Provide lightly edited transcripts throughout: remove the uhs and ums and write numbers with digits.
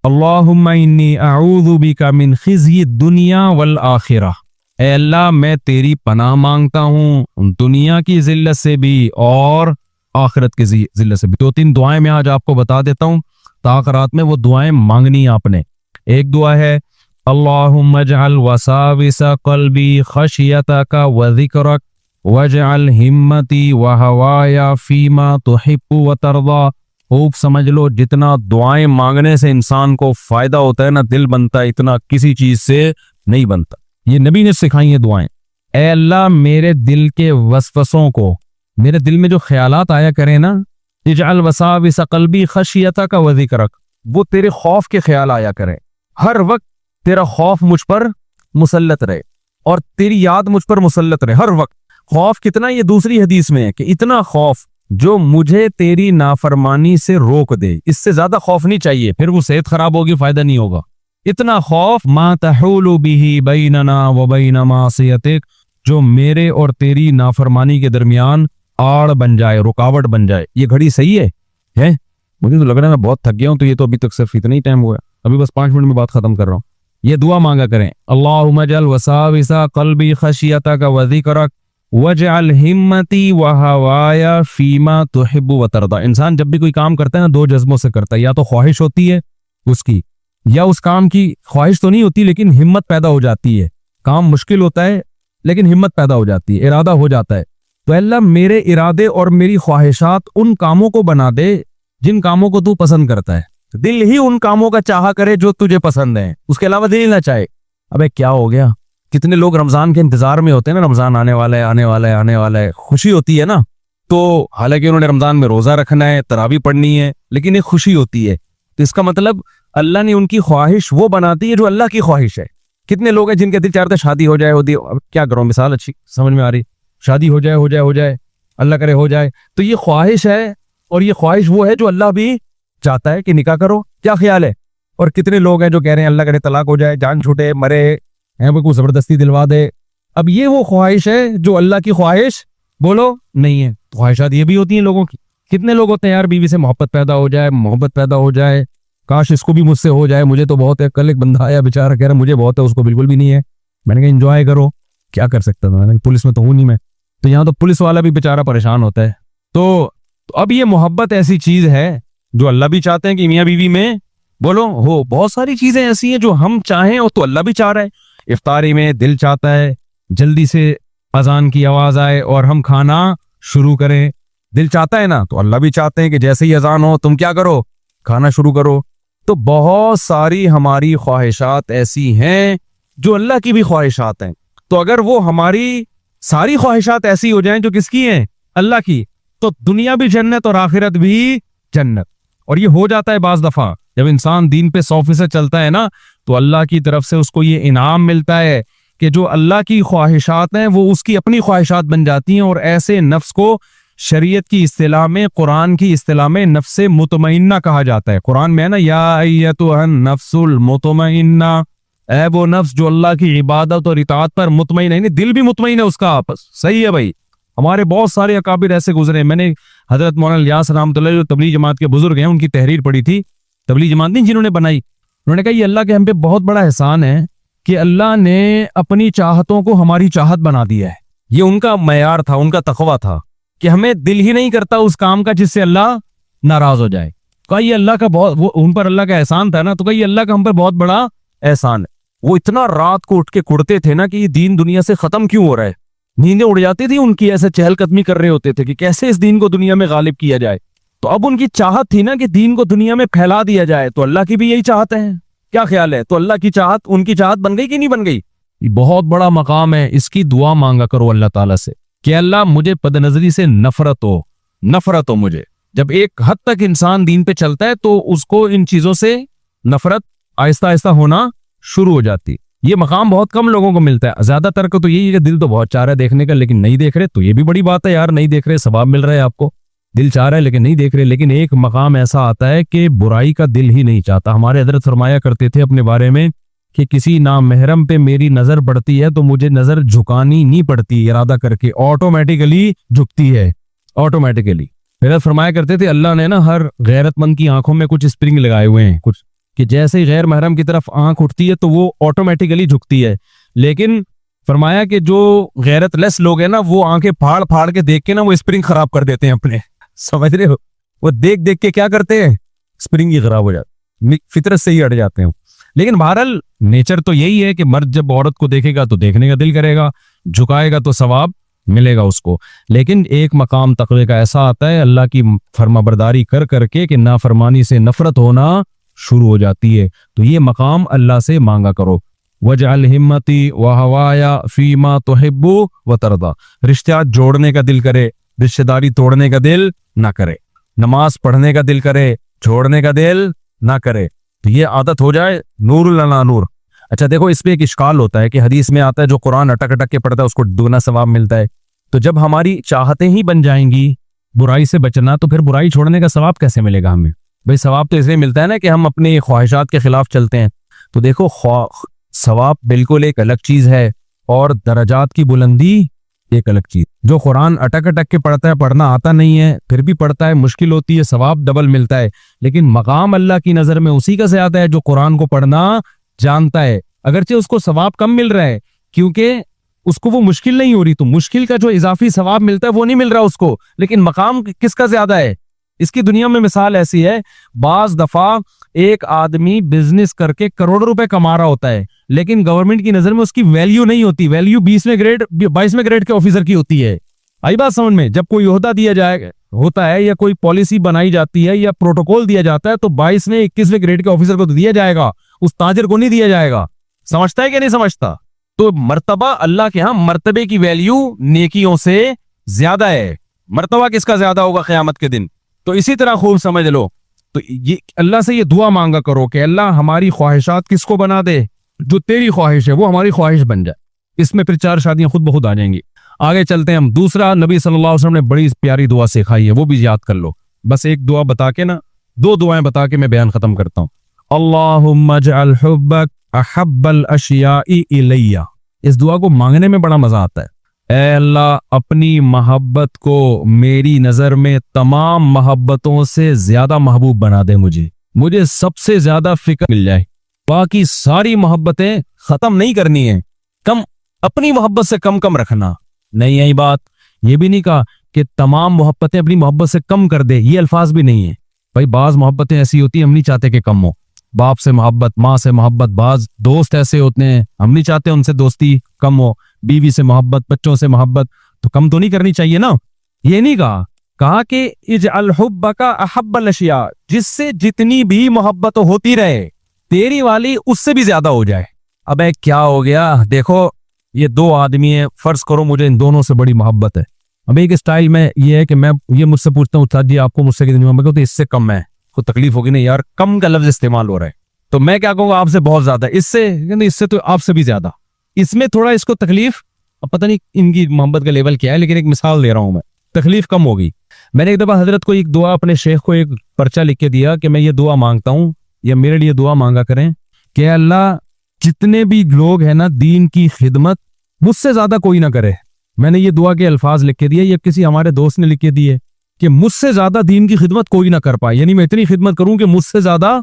اللہم انی اعوذ بک من خزی الدنیا والآخرہ، اے اللہ میں تیری پناہ مانگتا ہوں دنیا کی ذلت سے بھی اور آخرت کی ذلت سے بھی۔ 2-3 دعائیں میں آج آپ کو بتا دیتا ہوں، تاخرات میں وہ دعائیں مانگنی آپ نے۔ ایک دعا ہے اللہم اجعل وساوس قلبی خشیتک وذکرک واجعل ہمتی وہوایا فیما تحب وترضا۔ خوب سمجھ لو، جتنا دعائیں مانگنے سے انسان کو فائدہ ہوتا ہے نا، دل بنتا ہے، اتنا کسی چیز سے نہیں بنتا۔ یہ نبی نے سکھائی ہیں دعائیں۔ اے اللہ میرے دل کے وسوسوں کو، میرے دل میں جو خیالات آیا کریں نا، اجعل وساوس قلبی خشیتک وذکرک، وہ تیرے خوف کے خیال آیا کریں، ہر وقت تیرا خوف مجھ پر مسلط رہے اور تیری یاد مجھ پر مسلط رہے ہر وقت۔ خوف کتنا، یہ دوسری حدیث میں ہے کہ اتنا خوف جو مجھے تیری نافرمانی سے روک دے، اس سے زیادہ خوف نہیں چاہیے، پھر وہ صحت خراب ہوگی، فائدہ نہیں ہوگا۔ اتنا خوف ما تحول به بیننا وبین معصیتک، جو میرے اور تیری نافرمانی کے درمیان آڑ بن جائے، رکاوٹ بن جائے۔ یہ گھڑی صحیح ہے؟ مجھے تو لگ رہا ہے میں بہت تھک گیا ہوں، تو یہ تو ابھی تک صرف اتنا ہی ٹائم ہوا ہے، ابھی بس 5 منٹ میں بات ختم کر رہا ہوں۔ یہ دعا مانگا کریں، اللہم اجعل وساوس قلبی خشیتک وذکرک واجعل ہمتی وہوایا فیما تحب وترضا۔ انسان جب بھی کوئی کام کرتا ہے نا، 2 جذبوں سے کرتا ہے، یا تو خواہش ہوتی ہے اس کی، یا اس کام کی خواہش تو نہیں ہوتی لیکن ہمت پیدا ہو جاتی ہے، کام مشکل ہوتا ہے لیکن ہمت پیدا ہو جاتی ہے، ارادہ ہو جاتا ہے۔ تو اللہ میرے ارادے اور میری خواہشات ان کاموں کو بنا دے جن کاموں کو تو پسند کرتا ہے، دل ہی ان کاموں کا چاہا کرے جو تجھے پسند ہیں، اس کے علاوہ دل نہ چاہے۔ ابے کیا ہو گیا، کتنے لوگ رمضان کے انتظار میں ہوتے ہیں نا، رمضان آنے والا ہے، آنے والا ہے، آنے والا ہے، خوشی ہوتی ہے نا، تو حالانکہ انہوں نے رمضان میں روزہ رکھنا ہے، تراویح پڑھنی ہے، لیکن ایک خوشی ہوتی ہے، تو اس کا مطلب اللہ نے ان کی خواہش وہ بناتی ہے جو اللہ کی خواہش ہے۔ کتنے لوگ ہیں جن کے دل چاہتے شادی ہو جائے، اب کیا کروں، مثال اچھی سمجھ میں آ رہی، شادی ہو جائے، ہو جائے، ہو جائے، اللہ کرے ہو جائے، تو یہ خواہش ہے، اور یہ خواہش وہ ہے جو اللہ بھی چاہتا ہے کہ نکاح کرو۔ کیا خیال ہے؟ اور کتنے لوگ ہیں جو کہہ رہے ہیں اللہ کرے طلاق ہو جائے، جان چھوٹے، مرے ہیں، وہ کوئی زبردستی دلوا دے۔ اب یہ وہ خواہش ہے جو اللہ کی خواہش بولو نہیں ہے۔ خواہشات یہ بھی ہوتی ہیں لوگوں کی، کتنے لوگ ہوتے ہیں یار بیوی سے محبت پیدا ہو جائے، محبت پیدا ہو جائے، کاش اس کو بھی مجھ سے ہو جائے، مجھے تو بہت ہے۔ کل ایک بندہ آیا بیچارہ کہہ رہا مجھے بہت ہے، اس کو بالکل بھی نہیں ہے۔ میں نے کہا انجوائے کرو، کیا کر سکتا تھا، میں نے پولیس میں تو ہوں نہیں میں، تو یہاں تو پولیس والا بھی بیچارہ پریشان ہوتا ہے۔ تو اب یہ محبت ایسی چیز ہے جو اللہ بھی چاہتے ہیں کہ میاں بیوی میں بولو ہو۔ بہت ساری چیزیں ایسی ہیں جو ہم چاہیں اور تو اللہ بھی چاہ رہا ہے۔ افطاری میں دل چاہتا ہے جلدی سے اذان کی آواز آئے اور ہم کھانا شروع کریں، دل چاہتا ہے نا، تو اللہ بھی چاہتے ہیں کہ جیسے ہی اذان ہو تم کیا کرو، کھانا شروع کرو۔ تو بہت ساری ہماری خواہشات ایسی ہیں جو اللہ کی بھی خواہشات ہیں، تو اگر وہ ہماری ساری خواہشات ایسی ہو جائیں جو کس کی ہیں، اللہ کی، تو دنیا بھی جنت اور آخرت بھی جنت۔ اور یہ ہو جاتا ہے بعض دفعہ، جب انسان دین پہ 100% چلتا ہے نا، تو اللہ کی طرف سے اس کو یہ انعام ملتا ہے کہ جو اللہ کی خواہشات ہیں وہ اس کی اپنی خواہشات بن جاتی ہیں، اور ایسے نفس کو شریعت کی اصطلاح میں، قرآن کی اصطلاح میں نفس مطمئنہ کہا جاتا ہے۔ قرآن میں ہے نا، یا ایتھا النفس المطمئنہ، اے وہ نفس جو اللہ کی عبادت اور اطاعت پر مطمئن ہے، یعنی دل بھی مطمئن ہے اس کا آپس۔ صحیح ہے بھائی، ہمارے بہت سارے اکابر ایسے گزرے، میں نے حضرت مولانا الیاس رحمۃ اللہ جو تبلیغ جماعت کے بزرگ ہیں ان کی تحریر پڑھی تھی، تبلیغ جماعت نہیں جنہوں نے بنائی، انہوں نے کہا یہ اللہ کے ہم پہ بہت بڑا احسان ہے کہ اللہ نے اپنی چاہتوں کو ہماری چاہت بنا دیا ہے۔ یہ ان کا معیار تھا، ان کا تقویٰ تھا کہ ہمیں دل ہی نہیں کرتا اس کام کا جس سے اللہ ناراض ہو جائے۔ کہا یہ اللہ کا بہت، وہ ان پر اللہ کا احسان تھا نا، تو کہا یہ اللہ کا ہم پر بہت بڑا احسان ہے۔ وہ اتنا رات کو اٹھ کے کڑتے تھے نا کہ یہ دین دنیا سے ختم کیوں ہو رہا ہے، نیندیں اڑ جاتی تھی ان کی، ایسے چہل قدمی کر رہے ہوتے تھے کہ کیسے اس دین کو دنیا میں غالب کیا جائے۔ تو اب ان کی چاہت تھی نا کہ دین کو دنیا میں پھیلا دیا جائے، تو اللہ کی بھی یہی چاہت ہے۔ کیا خیال ہے؟ تو اللہ کی چاہت ان کی چاہت بن گئی کہ نہیں بن گئی؟ یہ بہت بڑا مقام ہے، اس کی دعا مانگا کرو اللہ تعالیٰ سے کہ اللہ مجھے بد نظری سے نفرت ہو مجھے۔ جب ایک حد تک انسان دین پہ چلتا ہے تو اس کو ان چیزوں سے نفرت آہستہ آہستہ ہونا شروع ہو جاتی۔ یہ مقام بہت کم لوگوں کو ملتا ہے، زیادہ تر کو تو یہی ہے کہ دل تو بہت چاہ رہا ہے دیکھنے کا لیکن نہیں دیکھ رہے، تو یہ بھی بڑی بات ہے یار، نہیں دیکھ رہے، ثواب مل رہا ہے آپ کو، دل چاہ رہا ہے لیکن نہیں دیکھ رہے۔ لیکن ایک مقام ایسا آتا ہے کہ برائی کا دل ہی نہیں چاہتا۔ ہمارے حضرت فرمایا کرتے تھے اپنے بارے میں کہ کسی نامحرم پہ میری نظر پڑتی ہے تو مجھے نظر جھکانی نہیں پڑتی، ارادہ کر کے آٹومیٹیکلی جھکتی ہے، آٹومیٹیکلی۔ حضرت فرمایا کرتے تھے اللہ نے نا ہر غیرت مند کی آنکھوں میں کچھ اسپرنگ لگائے ہوئے ہیں، کچھ کہ جیسے ہی غیر محرم کی طرف آنکھ اٹھتی ہے تو وہ آٹومیٹیکلی جھکتی ہے، لیکن فرمایا کہ جو غیرت لیس لوگ ہیں نا وہ آنکھیں پھاڑ پھاڑ کے دیکھ کے نا وہ اسپرنگ خراب کر دیتے ہیں اپنے، سمجھ رہے ہو، وہ دیکھ دیکھ کے کیا کرتے ہیں، اسپرنگ ہی خراب ہو جاتی، فطرت سے ہی ہٹ جاتے ہیں۔ لیکن بہرحال نیچر تو یہی ہے کہ مرد جب عورت کو دیکھے گا تو دیکھنے کا دل کرے گا، جھکائے گا تو ثواب ملے گا اس کو، لیکن ایک مقام تقوی کا ایسا آتا ہے اللہ کی فرما برداری کر کر کے کہ نافرمانی سے نفرت ہونا شروع ہو جاتی ہے، تو یہ مقام اللہ سے مانگا کرو۔ وَجْعَلْ ہِمَّتِي وَهَوَايَ فِي مَا تُحِبُّ وَتَرْضَى، رشتہ جوڑنے کا دل کرے، رشتہ داری توڑنے کا دل نہ کرے، نماز پڑھنے کا دل کرے، چھوڑنے کا دل نہ کرے، تو یہ عادت ہو جائے، نور لنا نور۔ اچھا دیکھو اس پہ ایک اشکال ہوتا ہے کہ حدیث میں آتا ہے جو قرآن اٹک اٹک کے پڑھتا ہے اس کو دگنا ثواب ملتا ہے، تو جب ہماری چاہتیں ہی بن جائیں گی برائی سے بچنا تو پھر برائی چھوڑنے کا ثواب کیسے ملے گا ہمیں؟ بھئی ثواب تو اس لیے ملتا ہے نا کہ ہم اپنی خواہشات کے خلاف چلتے ہیں، تو دیکھو ثواب بالکل ایک الگ چیز ہے اور درجات کی بلندی ایک الگ چیز۔ جو قرآن اٹک اٹک کے پڑھتا ہے، پڑھنا آتا نہیں ہے پھر بھی پڑھتا ہے، مشکل ہوتی ہے، ثواب ڈبل ملتا ہے، لیکن مقام اللہ کی نظر میں اسی کا زیادہ ہے جو قرآن کو پڑھنا جانتا ہے، اگرچہ اس کو ثواب کم مل رہا ہے کیونکہ اس کو وہ مشکل نہیں ہو رہی، تو مشکل کا جو اضافی ثواب ملتا ہے وہ نہیں مل رہا اس کو، لیکن مقام کس کا زیادہ ہے؟ اس کی دنیا میں مثال ایسی ہے، بعض دفعہ ایک آدمی بزنس کر کے کروڑوں روپے کما رہا ہوتا ہے لیکن گورنمنٹ کی نظر میں اس کی ویلیو نہیں ہوتی، ویلیو 22ویں گریڈ کے آفیسر کی ہوتی ہے۔ آئی بات سمجھ میں؟ جب کوئی عہدہ دیا جائے ہوتا ہے یا کوئی پالیسی بنائی جاتی ہے یا پروٹوکول دیا جاتا ہے تو 22ویں 21ویں گریڈ کے آفیسر کو تو دیا جائے گا، اس تاجر کو نہیں دیا جائے گا۔ سمجھتا ہے کہ نہیں سمجھتا؟ تو مرتبہ اللہ کے ہاں مرتبے کی ویلیو نیکیوں سے زیادہ ہے، مرتبہ کس کا زیادہ ہوگا قیامت کے دن؟ تو اسی طرح خوب سمجھ لو، تو یہ اللہ سے یہ دعا مانگا کرو کہ اللہ ہماری خواہشات کس کو بنا دے، جو تیری خواہش ہے وہ ہماری خواہش بن جائے، اس میں پھر 4 شادیاں خود بخود آ جائیں گی۔ آگے چلتے ہیں ہم، دوسرا نبی صلی اللہ علیہ وسلم نے بڑی پیاری دعا سکھائی ہے، وہ بھی یاد کر لو، بس ایک دعا بتا کے نا 2 دعائیں بتا کے میں بیان ختم کرتا ہوں۔ اللہم اجعل حبک احب الاشیاء الی، اس دعا کو مانگنے میں بڑا مزہ آتا ہے۔ اے اللہ اپنی محبت کو میری نظر میں تمام محبتوں سے زیادہ محبوب بنا دے، مجھے سب سے زیادہ فکر مل جائے، باقی ساری محبتیں ختم نہیں کرنی ہیں، کم اپنی محبت سے کم رکھنا نہیں، یہی بات یہ بھی نہیں کہا کہ تمام محبتیں اپنی محبت سے کم کر دے، یہ الفاظ بھی نہیں ہیں بھائی، بعض محبتیں ایسی ہوتی ہیں ہم نہیں چاہتے کہ کم ہو، باپ سے محبت، ماں سے محبت، بعض دوست ایسے ہوتے ہیں ہم نہیں چاہتے ان سے دوستی کم ہو، بیوی سے محبت، بچوں سے محبت، تو کم تو نہیں کرنی چاہیے نا، یہ نہیں کہا کہ اجعل حبک احب الاشیاء، جس سے جتنی بھی محبت ہوتی رہے تیری والی اس سے بھی زیادہ ہو جائے۔ اب کیا ہو گیا؟ دیکھو یہ 2 آدمی ہیں، فرض کرو مجھے ان دونوں سے بڑی محبت ہے، اب ایک اسٹائل میں یہ ہے کہ میں یہ مجھ سے پوچھتا ہوں استاد جی آپ کو مجھ سے کتنی محبت ہے، تو اس سے کم ہے، کو تکلیف ہوگی نہیں یار، کم کا لفظ استعمال ہو رہا ہے، تو میں کیا کہوں گا آپ سے بہت زیادہ، اس سے تو آپ سے بھی زیادہ، اس میں تھوڑا اس کو تکلیف، اب پتہ نہیں ان کی محبت کا لیول کیا ہے، لیکن ایک مثال دے رہا ہوں میں، تکلیف کم ہوگی۔ میں نے ایک دفعہ حضرت کو ایک دعا، اپنے شیخ کو ایک پرچہ لکھ کے دیا کہ میں یہ دعا مانگتا ہوں یا میرے لیے دعا مانگا کریں کہ اللہ جتنے بھی لوگ ہیں نا دین کی خدمت مجھ سے زیادہ کوئی نہ کرے۔ میں نے یہ دعا کے الفاظ لکھ کے دیے، یہ کسی ہمارے دوست نے لکھ کے دیے کہ مجھ سے زیادہ دین کی خدمت کوئی نہ کر پائے، یعنی میں اتنی خدمت کروں کہ مجھ سے زیادہ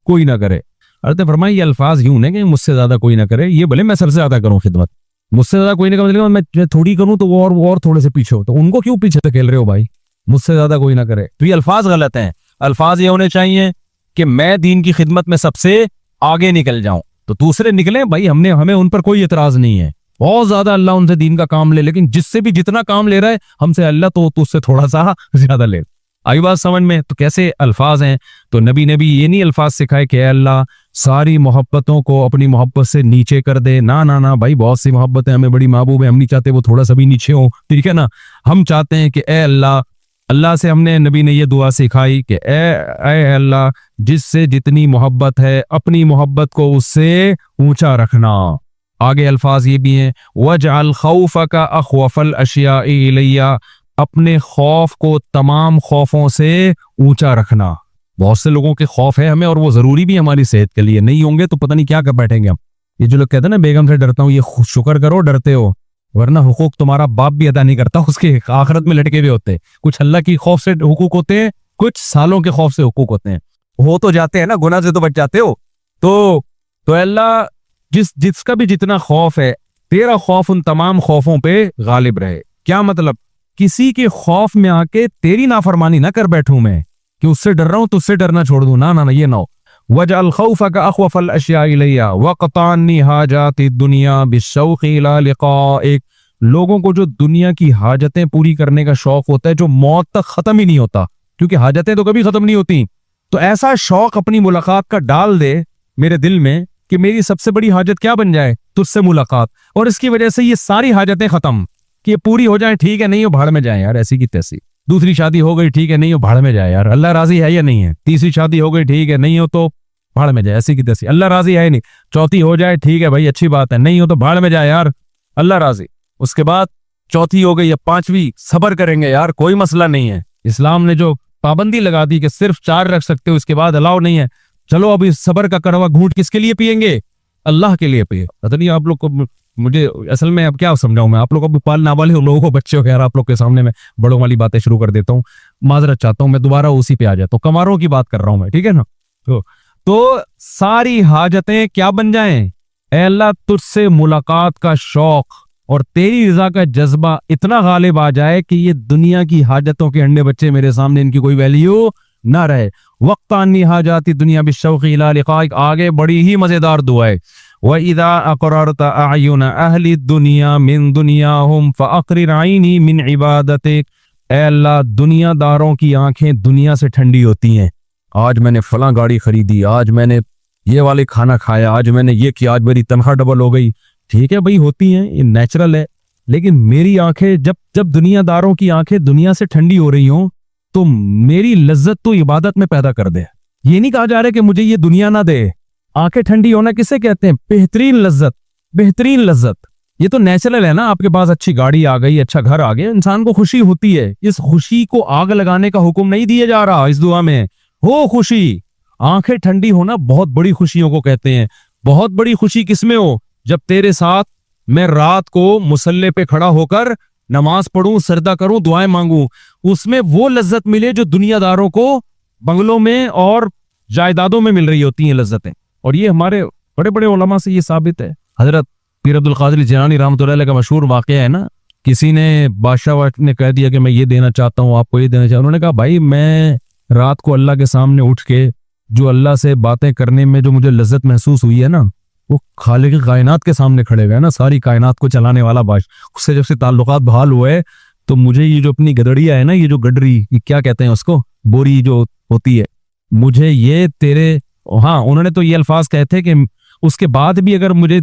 کوئی نہ کرے۔ حضرت نے فرمایا یہ الفاظ یوں ہیں کہ مجھ سے زیادہ کوئی نہ کرے، یہ بھلے میں سب سے زیادہ کروں خدمت، مجھ سے زیادہ کوئی نہیں کرے، میں تھوڑی کروں تو وہ اور تھوڑے سے پیچھے ہو، تو ان کو کیوں پیچھے دھکیل رہے ہو بھائی؟ مجھ سے زیادہ کوئی نہ کرے، تو یہ الفاظ غلط ہیں، الفاظ یہ ہونے چاہیے کہ میں دین کی خدمت میں سب سے آگے نکل جاؤں، تو دوسرے نکلیں بھائی، ہمیں ان پر کوئی اعتراض نہیں ہے، بہت زیادہ اللہ ان سے دین کا کام لے، لیکن جس سے بھی جتنا کام لے رہا ہے ہم سے اللہ تو اس سے تھوڑا سا زیادہ لے۔ آئی بات سمجھ میں؟ تو کیسے الفاظ ہیں؟ تو نبی نے بھی یہ نہیں الفاظ سکھائے کہ اے اللہ ساری محبتوں کو اپنی محبت سے نیچے کر دے، نہ بھائی بہت سی محبتیں ہمیں بڑی محبوب ہیں، ہم نہیں چاہتے وہ تھوڑا سا بھی نیچے ہوں، ٹھیک ہے نا؟ ہم چاہتے ہیں کہ اے اللہ سے ہم نے، نبی نے یہ دعا سکھائی کہ اے اللہ جس سے جتنی محبت ہے اپنی محبت کو اس سے اونچا رکھنا۔ آگے الفاظ یہ بھی ہیں وَجْعَلْ خَوْفَكَ أَخْوَفَ الْأَشْيَاءِ إِلَيَّ، اپنے خوف کو تمام خوفوں سے اونچا رکھنا۔ بہت سے لوگوں کے خوف ہے ہمیں اور وہ ضروری بھی ہماری صحت کے لیے، نہیں ہوں گے تو پتہ نہیں کیا کر بیٹھیں گے ہم۔ یہ جو لوگ کہتے ہیں نا بیگم سے ڈرتا ہوں، یہ شکر کرو ڈرتے ہو، ورنہ حقوق تمہارا باپ بھی ادا نہیں کرتا، اس کے آخرت میں لٹکے ہوئے ہوتے۔ کچھ اللہ کی خوف سے حقوق ہوتے ہیں، کچھ سالوں کے خوف سے حقوق ہوتے ہیں۔ ہو تو جاتے ہیں نا, گناہ سے تو بچ جاتے ہو. تو اللہ جس کا بھی جتنا خوف ہے, تیرا خوف ان تمام خوفوں پہ غالب رہے. کیا مطلب؟ کسی کے خوف میں آ کے تیری نافرمانی نہ کر بیٹھوں میں کہ اس سے ڈر رہا ہوں تو اس سے ڈرنا چھوڑ دوں. نہ یہ نہ ہو. وَجْعَلْ خَوْفَكَ أَخْوَفَ الْأَشْيَاءِ إِلَيَّ وَقْطَعْنِي حَاجَاتِ الدُّنْيَا بِالشَّوْقِ إِلَىٰ لِقَائِكَ. لوگوں کو جو دنیا کی حاجتیں پوری کرنے کا شوق ہوتا ہے جو موت تک ختم ہی نہیں ہوتا, کیونکہ حاجتیں تو کبھی ختم نہیں ہوتی, تو ایسا شوق اپنی ملاقات کا ڈال دے میرے دل میں کہ میری سب سے بڑی حاجت کیا بن جائے؟ تجھ سے ملاقات. اور اس کی وجہ سے یہ ساری حاجتیں ختم کہ یہ پوری ہو جائیں, ٹھیک ہے, نہیں ہو بھاڑ میں جائیں یار, ایسی کی تیسی. دوسری شادی ہو گئی, ٹھیک ہے, نہیں ہو بھاڑ میں جائے یار, اللہ راضی ہے یا نہیں ہے. تیسری شادی ہو گئی, ٹھیک ہے, نہیں ہو تو بھاڑ میں جائے, ایسی کی تیسی, اللہ راضی ہے نہیں. چوتھی ہو جائے, ٹھیک ہے بھائی, اچھی بات ہے, نہیں ہو تو بھاڑ میں جائے یار, اللہ راضی. اس کے بعد چوتھی ہو گئی یا پانچویں, صبر کریں گے یار, کوئی مسئلہ نہیں ہے. اسلام نے جو پابندی لگا دی کہ صرف 4 رکھ سکتے ہو, اس کے بعد الاؤ نہیں ہے, چلو اب اس صبر کا کڑوا گھونٹ کس کے لیے پیئیں گے؟ اللہ کے لیے پیے. پتہ نہیں آپ لوگ کو, مجھے اصل میں اب کیا سمجھاؤں میں آپ لوگ کو, پال نابالغ لوگوں کو, بچے ہو, یار آپ لوگ کے سامنے میں بڑوں والی باتیں شروع کر دیتا ہوں, معذرت چاہتا ہوں, میں دوبارہ اسی پہ آ جاتا ہوں, کماروں کی بات کر رہا ہوں میں, ٹھیک ہے نا. تو ساری حاجتیں کیا بن جائیں؟ اے اللہ تجھ سے ملاقات کا شوق اور تیری رضا کا جذبہ اتنا غالب آ جائے کہ یہ دنیا کی حاجتوں کے انڈے بچے میرے سامنے, ان کی کوئی ویلیو نہ رہے. وقتانی حاجاتی دنیا بالشوق الی لقائک. آگے بڑی ہی مزیدار دعا ہے. وَإِذَا أَقْرَرْتَ أَعْيُنَ أَهْلِ الدُّنْيَا مِن دُنْيَاهُمْ فَأَقْرِرْ عَيْنِي مِنْ عِبَادَتِكَ. اے اللہ دنیا داروں کی آنکھیں دنیا سے ٹھنڈی ہوتی ہیں. آج میں نے فلاں گاڑی خریدی, آج میں نے یہ والے کھانا کھایا, آج میں نے یہ کیا, آج میری تنخواہ ڈبل ہو گئی. ٹھیک ہے بھائی, ہوتی ہیں, یہ نیچرل ہے, لیکن میری آنکھیں جب دنیا داروں کی آنکھیں دنیا سے ٹھنڈی ہو رہی ہوں تو میری لذت تو عبادت میں پیدا کر دے. یہ نہیں کہا جا رہا کہ مجھے یہ دنیا نہ دے. آنکھیں ٹھنڈی ہونا کسے کہتے ہیں؟ بہترین لذت, بہترین لذت. یہ تو نیچرل ہے نا, آپ کے پاس اچھی گاڑی آ گئی, اچھا گھر آ گیا, انسان کو خوشی ہوتی ہے. اس خوشی کو آگ لگانے کا حکم نہیں دیا جا رہا اس دعا میں. ہو خوشی, آنکھیں ٹھنڈی ہونا بہت بڑی خوشیوں کو کہتے ہیں. بہت بڑی خوشی کس میں ہو؟ جب تیرے ساتھ میں رات کو مصلی پہ کھڑا ہو کر نماز پڑھوں, سجدہ کروں, دعائیں مانگوں, اس میں وہ لذت ملے جو دنیا داروں کو بنگلوں میں اور جائیدادوں میں مل رہی ہوتی ہیں لذتیں. اور یہ ہمارے بڑے بڑے علماء سے یہ ثابت ہے. حضرت پیر عبد القادر جیلانی رحمۃ اللہ علیہ کا مشہور واقعہ ہے نا, کسی نے بادشاہ نے کہہ دیا کہ میں یہ دینا چاہتا ہوں, آپ کو یہ دینا چاہتا ہوں. انہوں نے کہا بھائی میں رات کو اللہ کے سامنے اٹھ کے جو اللہ سے باتیں کرنے میں جو مجھے لذت محسوس ہوئی ہے نا, وہ خالق کائنات کے سامنے کھڑے ہوئے ہیں نا, ساری کائنات کو چلانے والا بادشاہ, اس سے جب سے تعلقات بحال ہوئے تو مجھے یہ جو اپنی گدڑیا ہے نا, یہ جو گڈری, یہ کیا کہتے ہیں اس کو, بوری جو ہوتی ہے, مجھے یہ تیرے, ہاں انہوں نے تو یہ الفاظ کہتے کہ اس کے بعد بھی اگر مجھے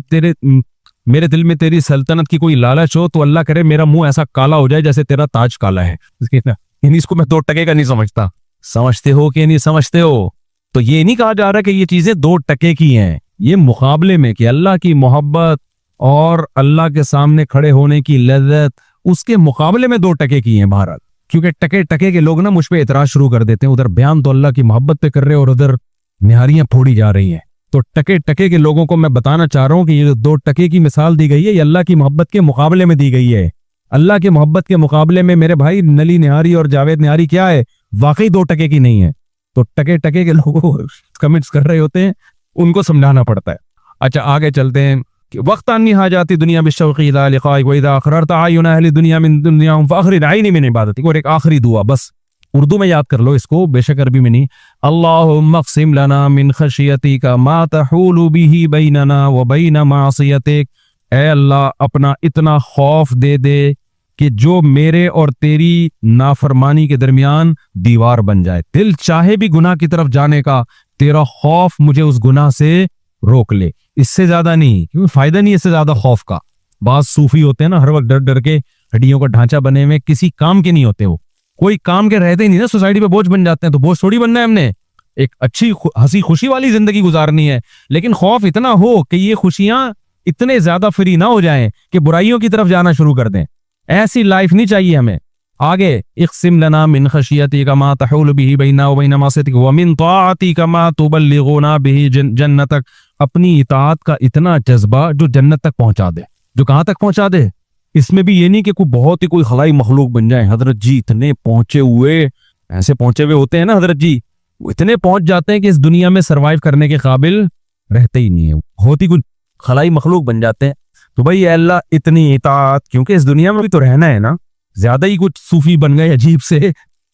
میرے دل میں تیری سلطنت کی کوئی لالچ ہو تو اللہ کرے میرا منہ ایسا کالا ہو جائے جیسے تیرا تاج کالا ہے. یعنی اس کو میں 2 ٹکے کا نہیں سمجھتا. سمجھتے ہو کہ نہیں سمجھتے ہو؟ تو یہ نہیں کہا جا رہا کہ یہ چیزیں 2 ٹکے کی ہیں, یہ مقابلے میں کہ اللہ کی محبت اور اللہ کے سامنے کھڑے ہونے کی لذت, اس کے مقابلے میں 2 ٹکے کی ہیں بہرحال. کیونکہ ٹکے ٹکے کے لوگ نا مجھ پہ اعتراض شروع کر دیتے ہیں, ادھر بیان تو اللہ کی محبت پہ کر رہے اور ادھر نہاریاں پھوڑی جا رہی ہیں. تو ٹکے ٹکے کے لوگوں کو میں بتانا چاہ رہا ہوں کہ یہ جو 2 ٹکے کی مثال دی گئی ہے, یہ اللہ کی محبت کے مقابلے میں دی گئی ہے. اللہ کی محبت کے مقابلے میں میرے بھائی نلی نہاری اور جاوید نہاری کیا ہے, واقعی 2 ٹکے کی نہیں ہے. تو ٹکے ٹکے کے لوگوں کمنٹس کر رہے ہوتے ہیں, ان کو سمجھانا پڑتا ہے. اچھا آگے چلتے ہیں. وقت انی حاجاتی دنیا بالشوق الی لقائک واذا اقررت اعین اہل الدنیا من دنیاہم فاخرج عینی من عبادتک. اور ایک آخری دعا, بس اردو میں یاد کر لو اس کو, بے شک عربی میں نہیں. اللہم اقسم لنا من خشیتک ما تحول به بیننا وبین معصیتک. اے اللہ اپنا اتنا خوف دے دے کہ جو میرے اور تیری نافرمانی کے درمیان دیوار بن جائے. دل چاہے بھی گناہ کی طرف جانے کا, تیرا خوف مجھے اس گناہ سے روک لے. اس سے زیادہ نہیں, کیونکہ فائدہ نہیں اس سے زیادہ خوف کا. بعض صوفی ہوتے ہیں نا, ہر وقت ڈر ڈر کے ہڈیوں کا ڈھانچہ بنے ہوئے, کسی کام کے نہیں ہوتے, وہ کوئی کام کے رہتے ہی نہیں نا, سوسائٹی پہ بوجھ بن جاتے ہیں. تو بوجھ تھوڑی بننا ہے ہم نے, ایک اچھی ہنسی خوشی والی زندگی گزارنی ہے, لیکن خوف اتنا ہو کہ یہ خوشیاں اتنے زیادہ فری نہ ہو جائیں کہ برائیوں کی طرف جانا شروع کر دیں. ایسی لائف نہیں چاہیے ہمیں. آگے اقسم لنا من خشیتک ما تحول به بیننا وبین معصیتک ومن طاعتک ما تبلغنا به جنتک. اپنی اطاعت کا اتنا جذبہ جو جنت تک پہنچا دے. جو کہاں تک پہنچا دے؟ اس میں بھی یہ نہیں کہ کوئی بہت ہی کوئی خلائی مخلوق بن جائے. حضرت جی اتنے پہنچے ہوئے, ایسے پہنچے ہوئے ہوتے ہیں نا حضرت جی, وہ اتنے پہنچ جاتے ہیں کہ اس دنیا میں سروائیو کرنے کے قابل رہتے ہی نہیں ہے، ہوتی کچھ خلائی مخلوق بن جاتے ہیں۔ تو بھائی اے اللہ اتنی اطاعت، کیونکہ اس دنیا میں بھی تو رہنا ہے نا، زیادہ ہی کچھ صوفی بن گئے عجیب سے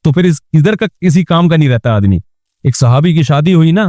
تو پھر ادھر کا کسی کام کا نہیں رہتا آدمی۔ ایک صحابی کی شادی ہوئی نا،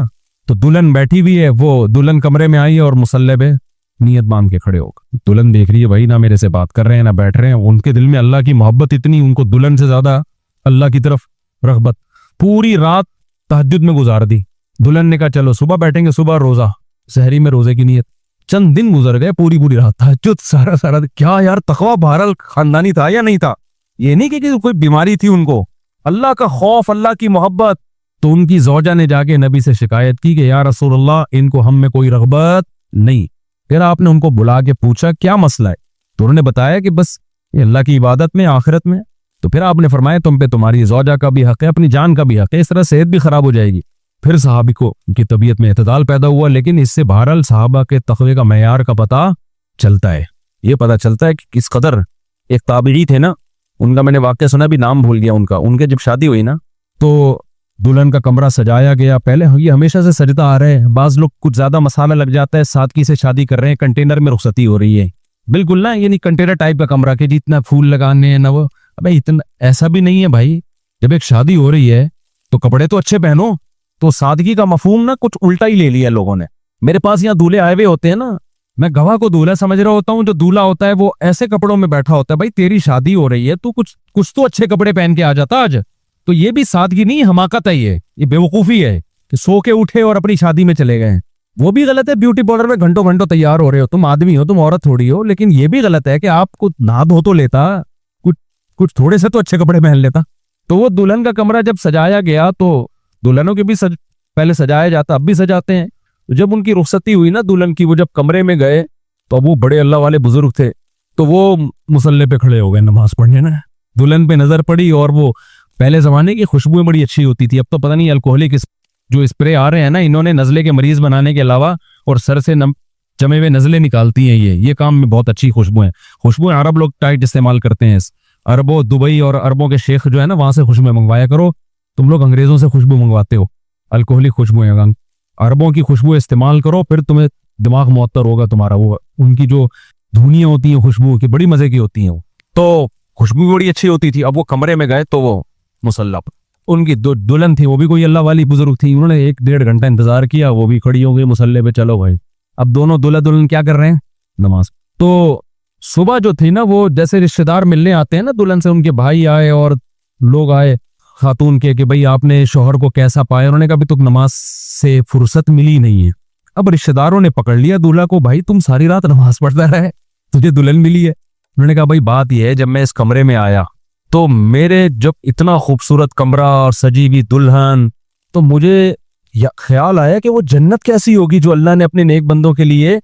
تو دلہن بیٹھی ہوئی ہے، وہ دلہن کمرے میں آئی ہے اور مصلی پہ نیت باندھ کے کھڑے ہو گئے۔ دلہن دیکھ رہی ہے بھائی نہ میرے سے بات کر رہے ہیں نہ بیٹھ رہے ہیں، ان کے دل میں اللہ کی محبت اتنی، ان کو دلہن سے زیادہ اللہ کی طرف رغبت۔ پوری رات تہجد میں گزار دی۔ دلہن نے کہا چلو صبح بیٹھیں گے، صبح روزہ، سحری میں روزے کی نیت۔ چند دن گزر گئے، پوری رات تہجد، سارا کیا یار تقویٰ بہرحال خاندانی تھا یا نہیں تھا، یہ نہیں کہ کوئی بیماری تھی ان کو، اللہ کا خوف، اللہ کی محبت۔ تو ان کی زوجہ نے جا کے نبی سے شکایت کی کہ یا رسول اللہ ان کو ہم میں کوئی رغبت نہیں۔ پھر آپ نے ان کو بلا کے پوچھا کیا مسئلہ ہے، تو انہوں نے بتایا کہ بس یہ اللہ کی عبادت میں، آخرت میں۔ تو پھر آپ نے فرمایا تم پہ تمہاری زوجہ کا بھی حق ہے، اپنی جان کا بھی حق ہے، اس طرح صحت بھی خراب ہو جائے گی۔ پھر صحابی کو ان کی طبیعت میں اعتدال پیدا ہوا، لیکن اس سے بہرحال صحابہ کے تقوی کا معیار کا پتہ چلتا ہے، یہ پتہ چلتا ہے کہ کس قدر۔ ایک تابعی تھے نا، ان کا میں نے واقعہ سنا، بھی نام بھول گیا ان کا، ان کے جب شادی ہوئی نا تو دلہن کا کمرہ سجایا گیا، پہلے یہ ہمیشہ سے سجتا آ رہے ہیں، بعض لوگ کچھ زیادہ مسالہ لگ جاتا ہے، سادگی سے شادی کر رہے ہیں، کنٹینر میں رخصتی ہو رہی ہے، بالکل نا، یعنی کنٹینر ٹائپ کا کمرہ کہ جتنا پھول لگانے ہیں نہ وہ، ابے اتنا ایسا بھی نہیں ہے بھائی، جب ایک شادی ہو رہی ہے تو کپڑے تو اچھے پہنو۔ تو سادگی کا مفہوم نا کچھ الٹا ہی لے لیا لوگوں نے۔ میرے پاس یہاں دولہے آئے ہوئے ہوتے ہیں نا، میں گواہ کو دولہا سمجھ رہا ہوتا ہوں، جو دولہا ہوتا ہے وہ ایسے کپڑوں میں بیٹھا ہوتا ہے، بھائی تیری شادی ہو رہی ہے تو کچھ تو اچھے کپڑے پہن کے آ جاتا آج۔ تو یہ بھی سادگی نہیں، حماقت ہے، یہ بیوقوفی ہے کہ سو کے اٹھے اور اپنی شادی میں چلے گئے۔ وہ بھی غلط ہے، بیوٹی پارلر میں گھنٹوں تیار ہو رہے ہو، تم آدمی ہو، تم عورت تھوڑی ہو، لیکن یہ بھی غلط ہے کہ آپ کو نہا دھو تو لیتا، کچھ تھوڑے سے تو اچھے کپڑے پہن لیتا۔ تو وہ دلہن کا کمرہ جب سجایا گیا تو دلہنوں کے بھی پہلے سجایا جاتا، اب بھی سجاتے ہیں۔ جب ان کی رخصتی ہوئی نا دلہن کی، وہ جب کمرے میں گئے تو اب وہ بڑے اللہ والے بزرگ تھے، تو وہ مصلی پہ کھڑے ہو گئے نماز پڑھنے نا۔ دلہن پہ نظر پڑی اور وہ پہلے زمانے کی خوشبوئیں بڑی اچھی ہوتی تھی، اب تو پتہ نہیں الکوہلک جو اسپرے آ رہے ہیں نا، انہوں نے نزلے کے مریض بنانے کے علاوہ اور سر سے جمے ہوئے نزلے نکالتی ہیں، یہ کام میں بہت اچھی خوشبوئیں عرب لوگ ٹائٹ استعمال کرتے ہیں۔ عربوں، دبئی اور عربوں کے شیخ جو ہے نا، وہاں سے خوشبوئیں منگوایا کرو، تم لوگ انگریزوں سے خوشبو منگواتے ہو، الکوہلک خوشبوئیں، عربوں کی خوشبو استعمال کرو، پھر تمہیں دماغ معطر ہوگا تمہارا۔ وہ ان کی جو دھونیاں ہوتی ہیں خوشبو کی بڑی مزے کی ہوتی ہیں، تو خوشبو بڑی اچھی ہوتی تھی۔ اب وہ کمرے میں گئے تو وہ مصلی، ان کی دلہن تھی، وہ بھی کوئی اللہ والی بزرگ تھی، انہوں نے 1-1.5 گھنٹہ انتظار کیا، وہ بھی کھڑی ہو گئی مصلی پہ، چلو بھائی اب دونوں دلہا دلہن کیا کر رہے ہیں، نماز۔ تو صبح جو تھی نا، وہ جیسے رشتہ دار ملنے آتے ہیں نا دلہن سے، ان کے بھائی آئے اور لوگ آئے خاتون کے کہ بھئی آپ نے شوہر کو کیسا پایا، انہوں نے کہا بھی تک نماز سے فرصت ملی نہیں ہے۔ اب رشتہ داروں نے پکڑ لیا دولہا کو، بھائی تم ساری رات نماز پڑھتا رہے، تجھے دلہن ملی ہے۔ انہوں نے کہا بھائی بات یہ ہے، جب میں اس کمرے میں آیا تو میرے جب اتنا خوبصورت کمرہ اور سجی ہوئی دلہن، تو مجھے خیال آیا کہ وہ جنت کیسی ہوگی جو اللہ نے اپنے نیک بندوں کے لیے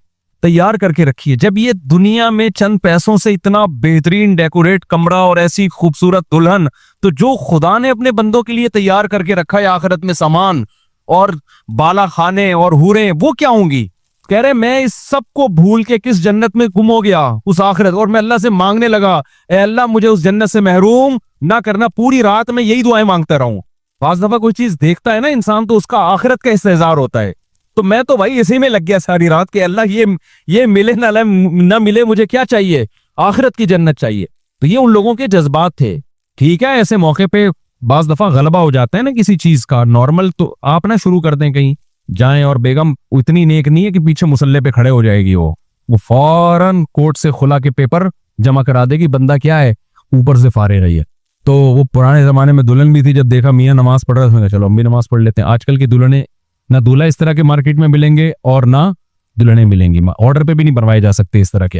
تیار کر کے رکھی ہے۔ جب یہ دنیا میں چند پیسوں سے اتنا بہترین ڈیکوریٹ کمرہ اور ایسی خوبصورت دلہن، تو جو خدا نے اپنے بندوں کے لیے تیار کر کے رکھا ہے آخرت میں سامان اور بالا خانے اور حوریں، وہ کیا ہوں گی؟ کہہ رہے میں اس سب کو بھول کے کس جنت میں گم ہو گیا اس آخرت، اور میں اللہ سے مانگنے لگا اے اللہ مجھے اس جنت سے محروم نہ کرنا۔ پوری رات میں یہی دعائیں مانگتا رہا ہوں۔ بعض دفعہ کوئی چیز دیکھتا ہے نا انسان تو اس کا آخرت کا استحضار ہوتا ہے، تو میں تو بھائی اسی میں لگ گیا ساری رات کہ اللہ یہ ملے نہ ملے، مجھے کیا چاہیے؟ آخرت کی جنت چاہیے۔ تو یہ ان لوگوں کے جذبات تھے۔ ٹھیک ہے، ایسے موقع پہ بعض دفعہ غلبہ ہو جاتا ہے نا کسی چیز کا، نارمل تو آپ نہ شروع کر دیں کہیں جائیں، اور بیگم اتنی نیک نہیں ہے کہ پیچھے مصلی پہ کھڑے ہو جائے گی، وہ فوراً کورٹ سے خلا کے پیپر جمع کرا دے گی، بندہ کیا ہے اوپر سے فارغ ہے۔ تو وہ پرانے زمانے میں دلہن بھی تھی، جب دیکھا میاں نماز پڑھ رہا ہے، اس میں کہا چلو ہم بھی نماز پڑھ لیتے ہیں۔ آج کل کی دلہنیں نہ دولہا اس طرح کے مارکیٹ میں ملیں گے اور نہ دلہنیں ملیں گی، آرڈر پہ بھی نہیں بنوائے جا سکتے اس طرح کے۔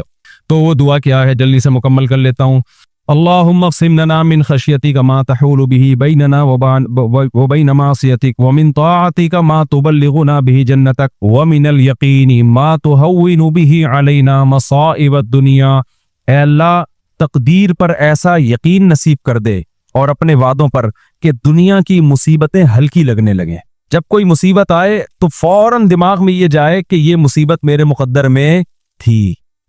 تو وہ دعا کیا ہے جلدی سے مکمل کر لیتا ہوں۔ اللہم اقسم لنا من خشیتک ما تحول به بیننا وبین معصیتک ومن طاعتک ما تبلغنا به جنتک ومن الیقین ما تہون به علینا مصائب الدنیا۔ اے اللہ تقدیر پر ایسا یقین نصیب کر دے اور اپنے وعدوں پر کہ دنیا کی مصیبتیں ہلکی لگنے لگیں۔ جب کوئی مصیبت آئے تو فوراً دماغ میں یہ جائے کہ یہ مصیبت میرے مقدر میں تھی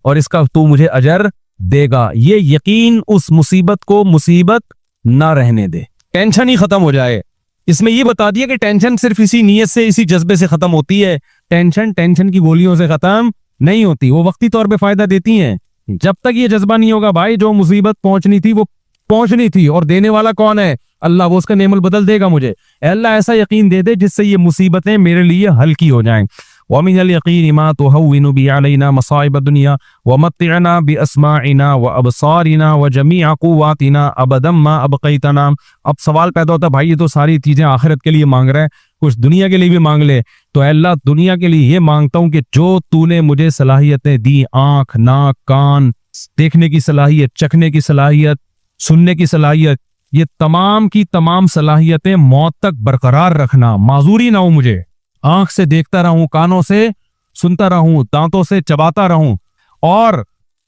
اور اس کا تو مجھے اجر دے گا۔ یہ یقین اس مصیبت کو مصیبت نہ رہنے دے، ٹینشن ہی ختم ہو جائے۔ اس میں یہ بتا دیا کہ ٹینشن صرف اسی نیت سے اسی جذبے سے ختم ہوتی ہے. ٹینشن کی گولیوں سے ختم نہیں ہوتی, وہ وقتی طور پہ فائدہ دیتی ہیں. جب تک یہ جذبہ نہیں ہوگا بھائی, جو مصیبت پہنچنی تھی وہ پہنچنی تھی, اور دینے والا کون ہے؟ اللہ. وہ اس کا نعم البدل دے گا مجھے. اے اللہ ایسا یقین دے دے جس سے یہ مصیبتیں میرے لیے ہلکی ہو جائیں. وَمِنَ الْيَقِينِ مَا تُهَوِّنُ بِهِ عَلَيْنَا مَصَائِبَ الدُّنْيَا وَمَتِّعْنَا بِأَسْمَاعِنَا وَأَبْصَارِنَا وَجَمِيعَ قُوَّاتِنَا أَبَدًا مَا أَبْقَيْتَنَا. اب سوال پیدا ہوتا ہے بھائی یہ تو ساری چیزیں آخرت کے لیے مانگ رہا ہے, کچھ دنیا کے لیے بھی مانگ لے. تو اے اللہ دنیا کے لیے یہ مانگتا ہوں کہ جو تو نے مجھے صلاحیتیں دی, آنکھ, ناک, کان, دیکھنے کی صلاحیت, چکھنے کی صلاحیت, سننے کی صلاحیت, یہ تمام کی تمام صلاحیتیں موت تک برقرار رکھنا. معذوری نہ ہو مجھے, آنکھ سے دیکھتا رہوں, کانوں سے سنتا رہوں, دانتوں سے چباتا رہوں, اور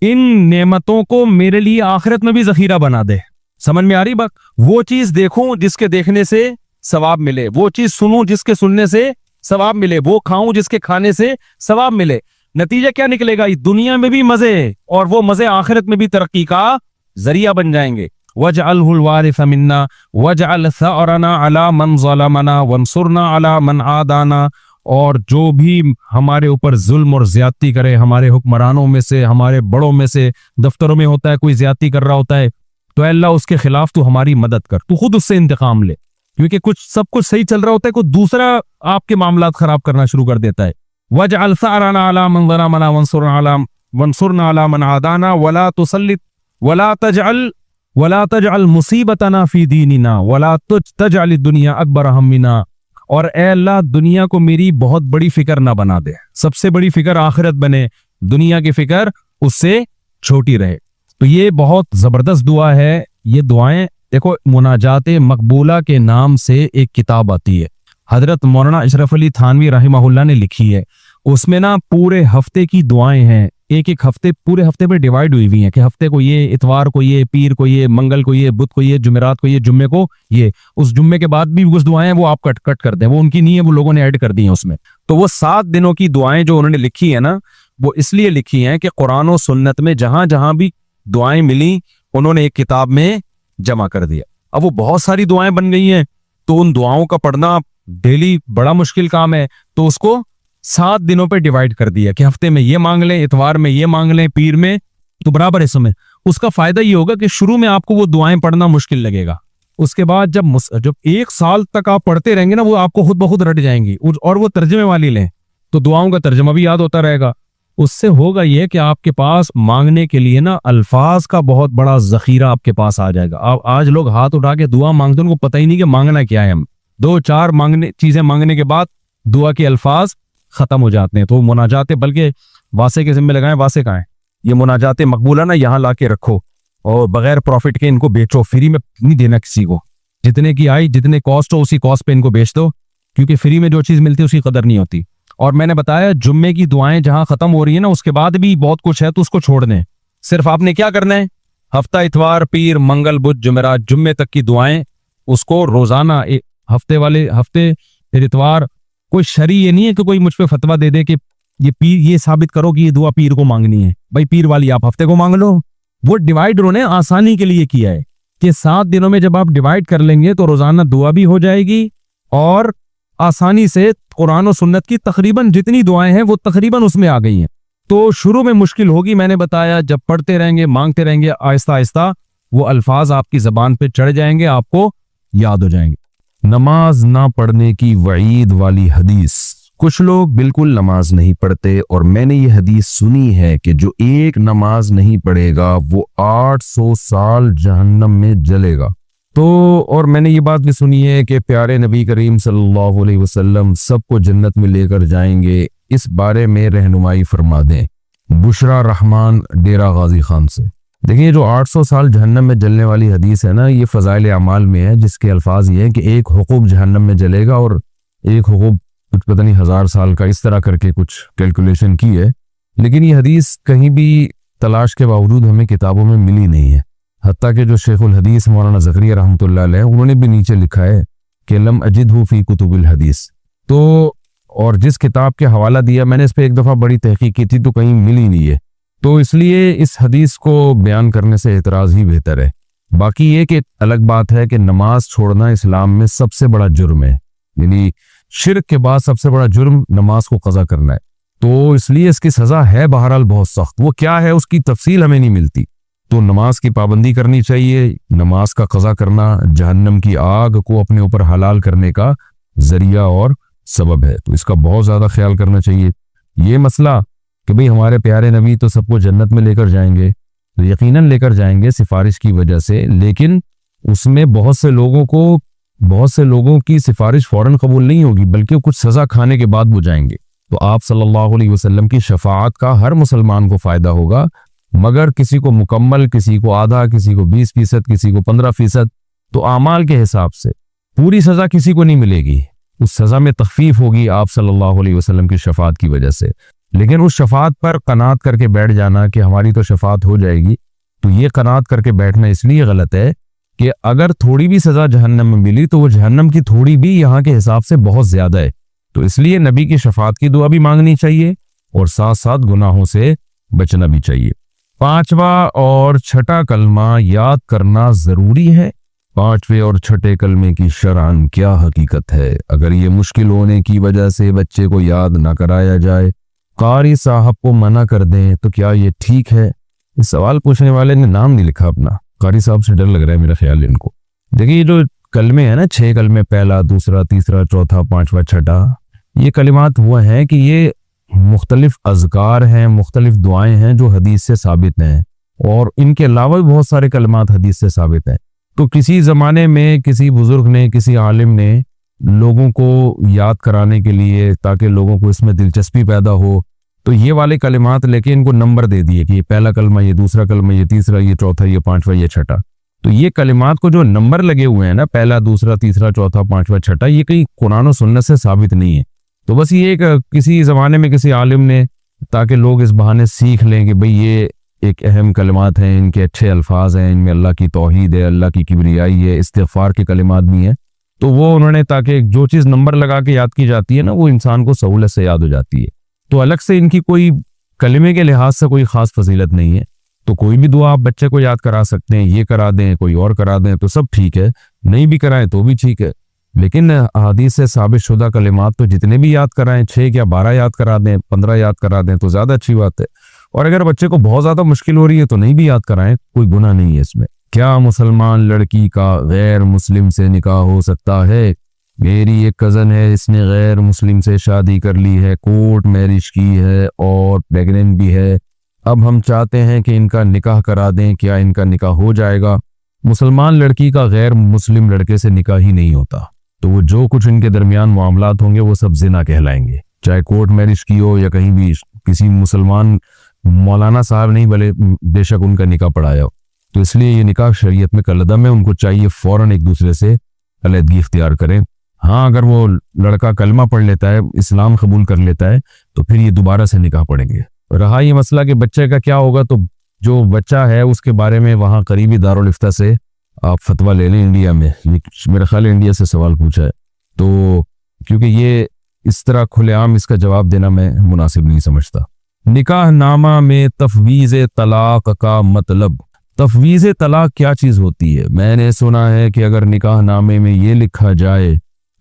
ان نعمتوں کو میرے لیے آخرت میں بھی ذخیرہ بنا دے. سمجھ میں آ رہی بات؟ وہ چیز دیکھوں جس کے دیکھنے سے ثواب ملے, وہ چیز سنوں جس کے سننے سے ثواب ملے, وہ کھاؤں جس کے کھانے سے ثواب ملے. نتیجہ کیا نکلے گا؟ دنیا میں بھی مزے, اور وہ مزے آخرت میں بھی ترقی کا ذریعہ بن جائیں گے. وَاجْعَلْهُ الْوَارِثَ مِنَّا وَاجْعَلْ ثَأْرَنَا عَلَى مَنْ ظَلَمَنَا وَانْصُرْنَا عَلَى مَنْ عَادَانَا. اور جو بھی ہمارے اوپر ظلم اور زیادتی کرے, ہمارے حکمرانوں میں سے, ہمارے بڑوں میں سے, دفتروں میں ہوتا ہے کوئی زیادتی کر رہا ہوتا ہے, تو اے اللہ اس کے خلاف تو ہماری مدد کر, تو خود اس سے انتقام لے, کیونکہ سب کچھ صحیح چل رہا ہوتا ہے, کوئی دوسرا آپ کے معاملات خراب کرنا شروع کر دیتا ہے. وَاجْعَلْ ثَأْرَنَا عَلَى مَنْ ظَلَمَنَا وَانْصُرْنَا عَلَى مَنْ عَادَانَا وَلَا تُسَلِّطْ وَلَا تَجْعَلْ مُصِيبَتَنَا فِي دِينِنَا وَلَا تَجْعَلِ الدُّنْيَا أَكْبَرَ هَمِّنَا. اور اے اللہ دنیا کو میری بہت بڑی فکر نہ بنا دے, سب سے بڑی فکر آخرت بنے, دنیا کی فکر اس سے چھوٹی رہے. تو یہ بہت زبردست دعا ہے. یہ دعائیں دیکھو, مناجات مقبولہ کے نام سے ایک کتاب آتی ہے, حضرت مولانا اشرف علی تھانوی رحمہ اللہ نے لکھی ہے. اس میں نا پورے ہفتے کی دعائیں ہیں, ایک ہفتے, پورے ہفتے پہ ڈیوائیڈ ہوئی ہوئی ہیں کہ ہفتے کو یہ, اتوار کو یہ, پیر کو یہ, منگل کو یہ, بدھ کو یہ, جمعرات کو یہ, جمعے کو یہ. اس جمعے کے بعد بھی کچھ دعائیں وہ آپ کٹ کر دیں, وہ ان کی نہیں ہے, وہ لوگوں نے ایڈ کر دی ہیں اس میں. تو وہ 7 دنوں کی دعائیں جو انہوں نے لکھی ہیں نا, وہ اس لیے لکھی ہیں کہ قرآن و سنت میں جہاں جہاں بھی دعائیں ملی انہوں نے ایک کتاب میں جمع کر دیا. اب وہ بہت ساری دعائیں بن گئی ہیں, تو ان دعاؤں کا پڑھنا ڈیلی بڑا مشکل کام ہے, تو اس کو 7 دنوں پہ ڈیوائیڈ کر دیا کہ ہفتے میں یہ مانگ لیں, اتوار میں یہ مانگ لیں, پیر میں, تو برابر اس میں. اس کا فائدہ یہ ہوگا کہ شروع میں آپ کو وہ دعائیں پڑھنا مشکل لگے گا, اس کے بعد جب 1 سال تک آپ پڑھتے رہیں گے نا, وہ آپ کو خود بخود رٹ جائیں گی. اور وہ ترجمے والی لیں تو دعاؤں کا ترجمہ بھی یاد ہوتا رہے گا. اس سے ہوگا یہ کہ آپ کے پاس مانگنے کے لیے نا الفاظ کا بہت بڑا ذخیرہ آپ کے پاس آ جائے گا. آج لوگ ہاتھ اٹھا کے دعا مانگتے ہیں, ان کو پتہ ہی نہیں کہ مانگنا کیا ہے. ہم 2-4 چیزیں مانگنے کے بعد دعا کے الفاظ ختم ہو جاتے ہیں. تو مناجات, بلکہ واسے کے ذمہ لگائیں, واسے کہاں ہیں یہ مناجات مقبولہ نا, یہاں لا کے رکھو اور بغیر پروفٹ کے ان کو بیچو, فری میں نہیں دینا کسی کو. جتنے کی آئی, جتنے کاسٹ ہو اسی کاسٹ پہ ان کو بیچ دو, کیونکہ فری میں جو چیز ملتی ہے اس کی قدر نہیں ہوتی. اور میں نے بتایا جمعے کی دعائیں جہاں ختم ہو رہی ہیں نا, اس کے بعد بھی بہت کچھ ہے, تو اس کو چھوڑ دیں. صرف آپ نے کیا کرنا ہے, ہفتہ اتوار, پیر, منگل, بدھ, جمعرات, جمعے تک کی دعائیں اس کو روزانہ, ہفتے والے ہفتے, پھر اتوار. کوئی شرعی یہ نہیں ہے کہ کوئی مجھ پہ فتویٰ دے دے کہ یہ پیر, یہ ثابت کرو کہ یہ دعا پیر کو مانگنی ہے. بھائی پیر والی آپ ہفتے کو مانگ لو. وہ ڈیوائیڈ انہوں نے آسانی کے لیے کیا ہے کہ 7 دنوں میں جب آپ ڈیوائیڈ کر لیں گے تو روزانہ دعا بھی ہو جائے گی, اور آسانی سے قرآن و سنت کی تقریباً جتنی دعائیں ہیں وہ تقریباً اس میں آ گئی ہیں. تو شروع میں مشکل ہوگی, میں نے بتایا جب پڑھتے رہیں گے, مانگتے رہیں گے, آہستہ آہستہ وہ الفاظ آپ کی زبان پہ چڑھ جائیں گے, آپ کو یاد ہو جائیں گے. نماز نہ پڑھنے کی وعید والی حدیث. کچھ لوگ بالکل نماز نہیں پڑھتے, اور میں نے یہ حدیث سنی ہے کہ جو ایک نماز نہیں پڑھے گا وہ 800 سال جہنم میں جلے گا. تو اور میں نے یہ بات بھی سنی ہے کہ پیارے نبی کریم صلی اللہ علیہ وسلم سب کو جنت میں لے کر جائیں گے. اس بارے میں رہنمائی فرما دیں. بشرا رحمان, ڈیرہ غازی خان سے. دیکھیں جو 800 سال جہنم میں جلنے والی حدیث ہے نا, یہ فضائل اعمال میں ہے, جس کے الفاظ یہ ہیں کہ ایک حقوق جہنم میں جلے گا, اور ایک حقوق کچھ پتہ نہیں 1000 سال کا, اس طرح کر کے کچھ کیلکولیشن کی ہے. لیکن یہ حدیث کہیں بھی تلاش کے باوجود ہمیں کتابوں میں ملی نہیں ہے. حتیٰ کہ جو شیخ الحدیث مولانا زکریا رحمۃ اللہ علیہ, انہوں نے بھی نیچے لکھا ہے کہ لم اجدہ فی کتب الحدیث. تو اور جس کتاب کے حوالہ دیا میں نے, اس پہ ایک دفعہ بڑی تحقیق کی تھی تو کہیں ملی نہیں ہے. تو اس لیے اس حدیث کو بیان کرنے سے اعتراض ہی بہتر ہے. باقی یہ کہ الگ بات ہے کہ نماز چھوڑنا اسلام میں سب سے بڑا جرم ہے، یعنی شرک کے بعد سب سے بڑا جرم نماز کو قضا کرنا ہے، تو اس لیے اس کی سزا ہے بہرحال بہت سخت۔ وہ کیا ہے اس کی تفصیل ہمیں نہیں ملتی، تو نماز کی پابندی کرنی چاہیے۔ نماز کا قضا کرنا جہنم کی آگ کو اپنے اوپر حلال کرنے کا ذریعہ اور سبب ہے، تو اس کا بہت زیادہ خیال کرنا چاہیے۔ یہ مسئلہ کہ بھئی ہمارے پیارے نبی تو سب کو جنت میں لے کر جائیں گے، تو یقیناً لے کر جائیں گے سفارش کی وجہ سے، لیکن اس میں بہت سے لوگوں کی سفارش فوراً قبول نہیں ہوگی، بلکہ کچھ سزا کھانے کے بعد وہ جائیں گے۔ تو آپ صلی اللہ علیہ وسلم کی شفاعت کا ہر مسلمان کو فائدہ ہوگا، مگر کسی کو مکمل، کسی کو آدھا، کسی کو 20%، کسی کو 15%، تو اعمال کے حساب سے پوری سزا کسی کو نہیں ملے گی، اس سزا میں تخفیف ہوگی آپ صلی اللہ علیہ وسلم کی شفاعت کی وجہ سے۔ لیکن اس شفاعت پر قناعت کر کے بیٹھ جانا کہ ہماری تو شفاعت ہو جائے گی، تو یہ قناعت کر کے بیٹھنا اس لیے غلط ہے کہ اگر تھوڑی بھی سزا جہنم میں ملی تو وہ جہنم کی تھوڑی بھی یہاں کے حساب سے بہت زیادہ ہے، تو اس لیے نبی کی شفاعت کی دعا بھی مانگنی چاہیے اور ساتھ ساتھ گناہوں سے بچنا بھی چاہیے۔ 5واں اور 6واں کلمہ یاد کرنا ضروری ہے۔ 5ویں اور 6ٹھے کلمے کی شرعاً کیا حقیقت ہے؟ اگر یہ مشکل ہونے کی وجہ سے بچے کو یاد نہ کرایا جائے، قاری صاحب کو منع کر دیں، تو کیا یہ ٹھیک ہے؟ اس سوال پوچھنے والے نے نام نہیں لکھا اپنا، قاری صاحب سے ڈر لگ رہا ہے میرا خیال ان کو۔ دیکھیے یہ جو کلمے ہیں نا، 6 کلمے، پہلا، دوسرا، تیسرا، چوتھا، 5واں، 6ٹھا، یہ کلمات وہ ہیں کہ یہ مختلف اذکار ہیں، مختلف دعائیں ہیں جو حدیث سے ثابت ہیں، اور ان کے علاوہ بھی بہت سارے کلمات حدیث سے ثابت ہیں۔ تو کسی زمانے میں کسی بزرگ نے، کسی عالم نے لوگوں کو یاد کرانے کے لیے، تاکہ لوگوں کو اس میں دلچسپی پیدا ہو، تو یہ والے کلمات لے کے ان کو نمبر دے دیے کہ یہ پہلا کلمہ، یہ دوسرا کلمہ، یہ تیسرا، یہ چوتھا، یہ 5واں، یہ 6ٹھا۔ تو یہ کلمات کو جو نمبر لگے ہوئے ہیں نا، پہلا، دوسرا، تیسرا، چوتھا، 5واں، 6ٹھا، یہ کہیں قرآن و سنت سے ثابت نہیں ہے۔ تو بس یہ ایک کسی زمانے میں کسی عالم نے، تاکہ لوگ اس بہانے سیکھ لیں کہ بھئی یہ ایک اہم کلمات ہیں، ان کے اچھے الفاظ ہیں، ان میں اللہ کی توحید ہے، اللہ کی کبریائی ہے، استغفار کے کلمات بھی ہیں، تو وہ انہوں نے، تاکہ جو چیز نمبر لگا کے یاد کی جاتی ہے نا، وہ انسان کو سہولت سے یاد ہو جاتی ہے۔ تو الگ سے ان کی کوئی کلمے کے لحاظ سے کوئی خاص فضیلت نہیں ہے، تو کوئی بھی دعا آپ بچے کو یاد کرا سکتے ہیں، یہ کرا دیں، کوئی اور کرا دیں، تو سب ٹھیک ہے، نہیں بھی کرائیں تو بھی ٹھیک ہے، لیکن احادیث سے ثابت شدہ کلمات تو جتنے بھی یاد کرائیں، 6 یا 12 یاد کرا دیں، 15 یاد کرا دیں، تو زیادہ اچھی بات ہے۔ اور اگر بچے کو بہت زیادہ مشکل ہو رہی ہے تو نہیں بھی یاد کرائیں، کوئی گناہ نہیں ہے اس میں۔ کیا مسلمان لڑکی کا غیر مسلم سے نکاح ہو سکتا ہے؟ میری ایک کزن ہے، اس نے غیر مسلم سے شادی کر لی ہے، کورٹ میرج کی ہے اور پریگننٹ بھی ہے۔ اب ہم چاہتے ہیں کہ ان کا نکاح کرا دیں، کیا ان کا نکاح ہو جائے گا؟ مسلمان لڑکی کا غیر مسلم لڑکے سے نکاح ہی نہیں ہوتا، تو وہ جو کچھ ان کے درمیان معاملات ہوں گے وہ سب زنا کہلائیں گے، چاہے کورٹ میرج کی ہو یا کہیں بھی کسی مسلمان مولانا صاحب نہیں بلے بے شک ان کا نکاح پڑھایا ہو۔ تو اس لیے یہ نکاح شریعت میں کالعدم ہے، ان کو چاہیے فوراً ایک دوسرے سے علیحدگی اختیار کریں۔ ہاں اگر وہ لڑکا کلمہ پڑھ لیتا ہے، اسلام قبول کر لیتا ہے، تو پھر یہ دوبارہ سے نکاح پڑھیں گے۔ رہا یہ مسئلہ کہ بچے کا کیا ہوگا، تو جو بچہ ہے اس کے بارے میں وہاں قریبی دارالفتہ سے آپ فتویٰ لے لیں۔ انڈیا میں میرے خیال انڈیا سے سوال پوچھا ہے، تو کیونکہ یہ اس طرح کھلے عام اس کا جواب دینا میں مناسب نہیں سمجھتا۔ نکاح نامہ میں تفویض طلاق کا مطلب، تفویض طلاق کیا چیز ہوتی ہے؟ میں نے سنا ہے کہ اگر نکاح نامے میں یہ لکھا جائے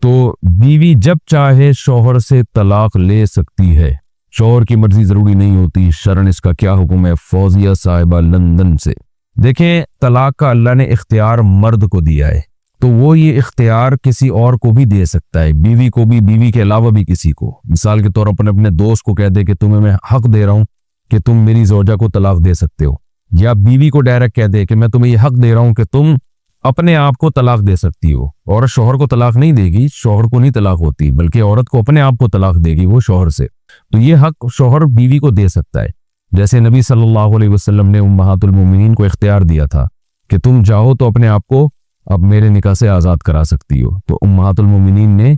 تو بیوی جب چاہے شوہر سے طلاق لے سکتی ہے، شوہر کی مرضی ضروری نہیں ہوتی۔ شرعاً اس کا کیا حکم ہے؟ فوزیہ صاحبہ لندن سے۔ دیکھیں، طلاق کا اللہ نے اختیار مرد کو دیا ہے، تو وہ یہ اختیار کسی اور کو بھی دے سکتا ہے، بیوی کو بھی، بیوی کے علاوہ بھی کسی کو۔ مثال کے طور پر اپنے دوست کو کہہ دے کہ تمہیں میں حق دے رہا ہوں کہ تم میری زوجہ کو طلاق دے سکتے ہو، یا بیوی کو ڈائریکٹ کہہ دے کہ میں تمہیں یہ حق دے رہا ہوں کہ تم اپنے آپ کو طلاق دے سکتی ہو۔ عورت شوہر کو طلاق نہیں دے گی، شوہر کو نہیں طلاق ہوتی، بلکہ عورت کو اپنے آپ کو طلاق دے گی وہ شوہر سے۔ تو یہ حق شوہر بیوی کو دے سکتا ہے، جیسے نبی صلی اللہ علیہ وسلم نے امہات المومنین کو اختیار دیا تھا کہ تم چاہو تو اپنے آپ کو اب میرے نکاح سے آزاد کرا سکتی ہو، تو امہات المومنین نے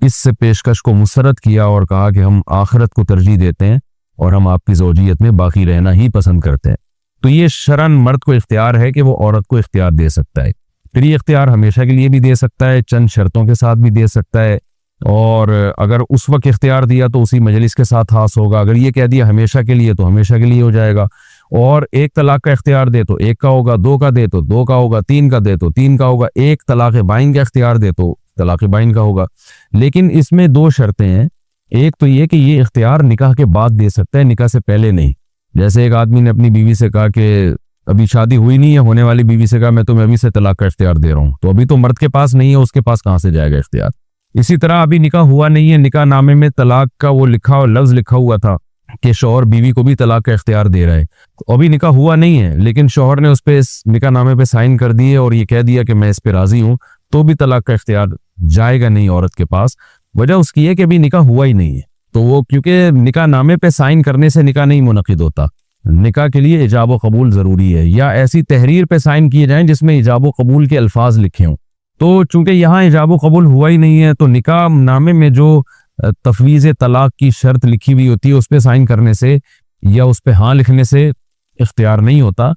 اس سے پیشکش کو مسرت کیا اور کہا کہ ہم آخرت کو ترجیح دیتے ہیں اور ہم آپ کی زوجیت میں باقی رہنا ہی پسند کرتے ہیں۔ تو یہ شرعاً مرد کو اختیار ہے کہ وہ عورت کو اختیار دے سکتا ہے، پھر یہ اختیار ہمیشہ کے لیے بھی دے سکتا ہے، چند شرطوں کے ساتھ بھی دے سکتا ہے، اور اگر اس وقت اختیار دیا تو اسی مجلس کے ساتھ خاص ہوگا، اگر یہ کہہ دیا ہمیشہ کے لیے تو ہمیشہ کے لیے ہو جائے گا، اور ایک طلاق کا اختیار دے تو ایک کا ہوگا، دو کا دے تو دو کا ہوگا، تین کا دے تو تین کا ہوگا، ایک طلاق بائن کا اختیار دے تو طلاق بائن کا ہوگا۔ لیکن اس میں دو شرطیں ہیں، ایک تو یہ کہ یہ اختیار نکاح کے بعد دے سکتا ہے، نکاح سے پہلے نہیں۔ جیسے ایک آدمی نے اپنی بیوی سے کہا کہ ابھی شادی ہوئی نہیں ہے، ہونے والی بیوی سے کہا میں تمہیں ابھی سے طلاق کا اختیار دے رہا ہوں، تو ابھی تو مرد کے پاس نہیں ہے، اس کے پاس کہاں سے جائے گا اختیار؟ اسی طرح ابھی نکاح ہوا نہیں ہے، نکاح نامے میں طلاق کا وہ لفظ لکھا ہوا تھا کہ شوہر بیوی کو بھی طلاق کا اختیار دے رہا ہے، تو ابھی نکاح ہوا نہیں ہے لیکن شوہر نے اس پہ اس نکاح نامے پہ سائن کر دیے اور یہ کہہ دیا کہ میں اس پہ راضی ہوں، تو بھی طلاق کا اختیار جائے گا نہیں عورت کے پاس۔ وجہ اس کی ہے کہ ابھی نکاح ہوا ہی نہیں ہے، تو وہ کیونکہ نکاح نامے پہ سائن کرنے سے نکاح نہیں منعقد ہوتا، نکاح کے لیے ایجاب و قبول ضروری ہے، یا ایسی تحریر پہ سائن کیے جائیں جس میں ایجاب و قبول کے الفاظ لکھے ہوں۔ تو چونکہ یہاں ایجاب و قبول ہوا ہی نہیں ہے، تو نکاح نامے میں جو تفویض طلاق کی شرط لکھی ہوئی ہوتی ہے اس پہ سائن کرنے سے یا اس پہ ہاں لکھنے سے اختیار نہیں ہوتا،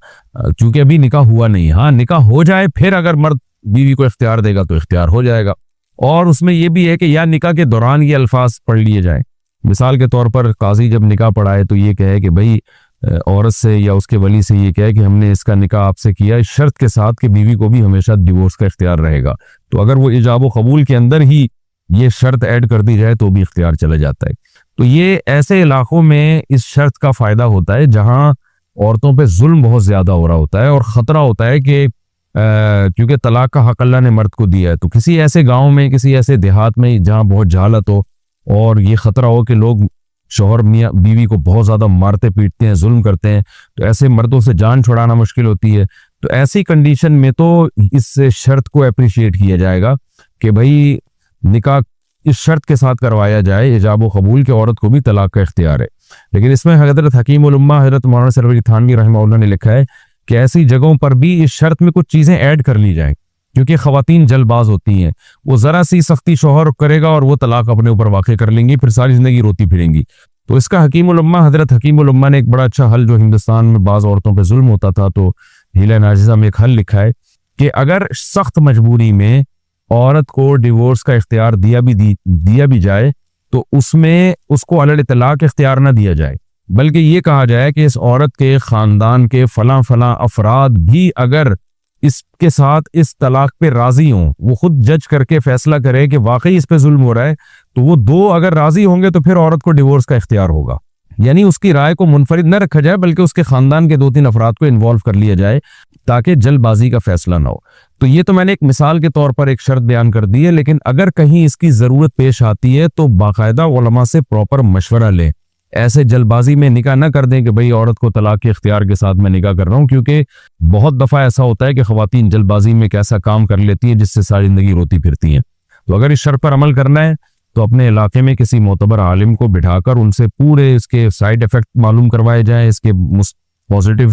چونکہ ابھی نکاح ہوا نہیں ہے۔ ہاں نکاح ہو جائے پھر اگر مرد بیوی کو اختیار دے گا تو اختیار ہو جائے گا۔ اور اس میں یہ بھی ہے کہ یا نکاح کے دوران یہ الفاظ پڑھ لیے جائیں، مثال کے طور پر قاضی جب نکاح پڑھائے تو یہ کہے کہ بھئی عورت سے یا اس کے ولی سے یہ کہے کہ ہم نے اس کا نکاح آپ سے کیا اس شرط کے ساتھ کہ بیوی کو بھی ہمیشہ ڈیورس کا اختیار رہے گا، تو اگر وہ ایجاب و قبول کے اندر ہی یہ شرط ایڈ کر دی جائے تو بھی اختیار چلا جاتا ہے۔ تو یہ ایسے علاقوں میں اس شرط کا فائدہ ہوتا ہے جہاں عورتوں پہ ظلم بہت زیادہ ہو رہا ہوتا ہے اور خطرہ ہوتا ہے کہ کیونکہ طلاق کا حق اللہ نے مرد کو دیا ہے، تو کسی ایسے گاؤں میں کسی ایسے دیہات میں جہاں بہت جہالت ہو اور یہ خطرہ ہو کہ لوگ شوہر میاں بیوی کو بہت زیادہ مارتے پیٹتے ہیں، ظلم کرتے ہیں، تو ایسے مردوں سے جان چھڑانا مشکل ہوتی ہے، تو ایسی کنڈیشن میں تو اس شرط کو اپریشیٹ کیا جائے گا کہ بھئی نکاح اس شرط کے ساتھ کروایا جائے ایجاب و قبول کے عورت کو بھی طلاق کا اختیار ہے۔ لیکن اس میں حضرت حکیم الامہ حضرت مولانا سرور تھانوی رحمہ اللہ نے لکھا ہے کہ ایسی جگہوں پر بھی اس شرط میں کچھ چیزیں ایڈ کر لی جائیں، کیونکہ خواتین جلد باز ہوتی ہیں، وہ ذرا سی سختی شوہر کرے گا اور وہ طلاق اپنے اوپر واقع کر لیں گی، پھر ساری زندگی روتی پھریں گی۔ تو اس کا حکیم الامہ حضرت حکیم الامہ نے ایک بڑا اچھا حل، جو ہندوستان میں بعض عورتوں پہ ظلم ہوتا تھا تو حیلہ ناجزہ میں ایک حل لکھا ہے کہ اگر سخت مجبوری میں عورت کو ڈیورس کا اختیار دیا بھی جائے تو اس میں اس کو علی الاطلاق اختیار نہ دیا جائے، بلکہ یہ کہا جائے کہ اس عورت کے خاندان کے فلاں افراد بھی اگر اس کے ساتھ اس طلاق پہ راضی ہوں، وہ خود جج کر کے فیصلہ کرے کہ واقعی اس پہ ظلم ہو رہا ہے، تو وہ دو اگر راضی ہوں گے تو پھر عورت کو ڈیورس کا اختیار ہوگا۔ یعنی اس کی رائے کو منفرد نہ رکھا جائے بلکہ اس کے خاندان کے 2-3 افراد کو انوالو کر لیا جائے تاکہ جلد بازی کا فیصلہ نہ ہو۔ تو یہ تو میں نے ایک مثال کے طور پر ایک شرط بیان کر دی ہے، لیکن اگر کہیں اس کی ضرورت پیش آتی ہے تو باقاعدہ علماء سے پراپر مشورہ لیں، ایسے جلد بازی میں نکاح نہ کر دیں کہ بھئی عورت کو طلاق کے اختیار کے ساتھ میں نکاح کر رہا ہوں، کیونکہ بہت دفعہ ایسا ہوتا ہے کہ خواتین جلد بازی میں ایک ایسا کام کر لیتی ہیں جس سے ساری زندگی روتی پھرتی ہیں۔ تو اگر اس شرط پر عمل کرنا ہے تو اپنے علاقے میں کسی معتبر عالم کو بٹھا کر ان سے پورے اس کے سائیڈ ایفیکٹ معلوم کروائے جائیں، اس کے پازیٹیو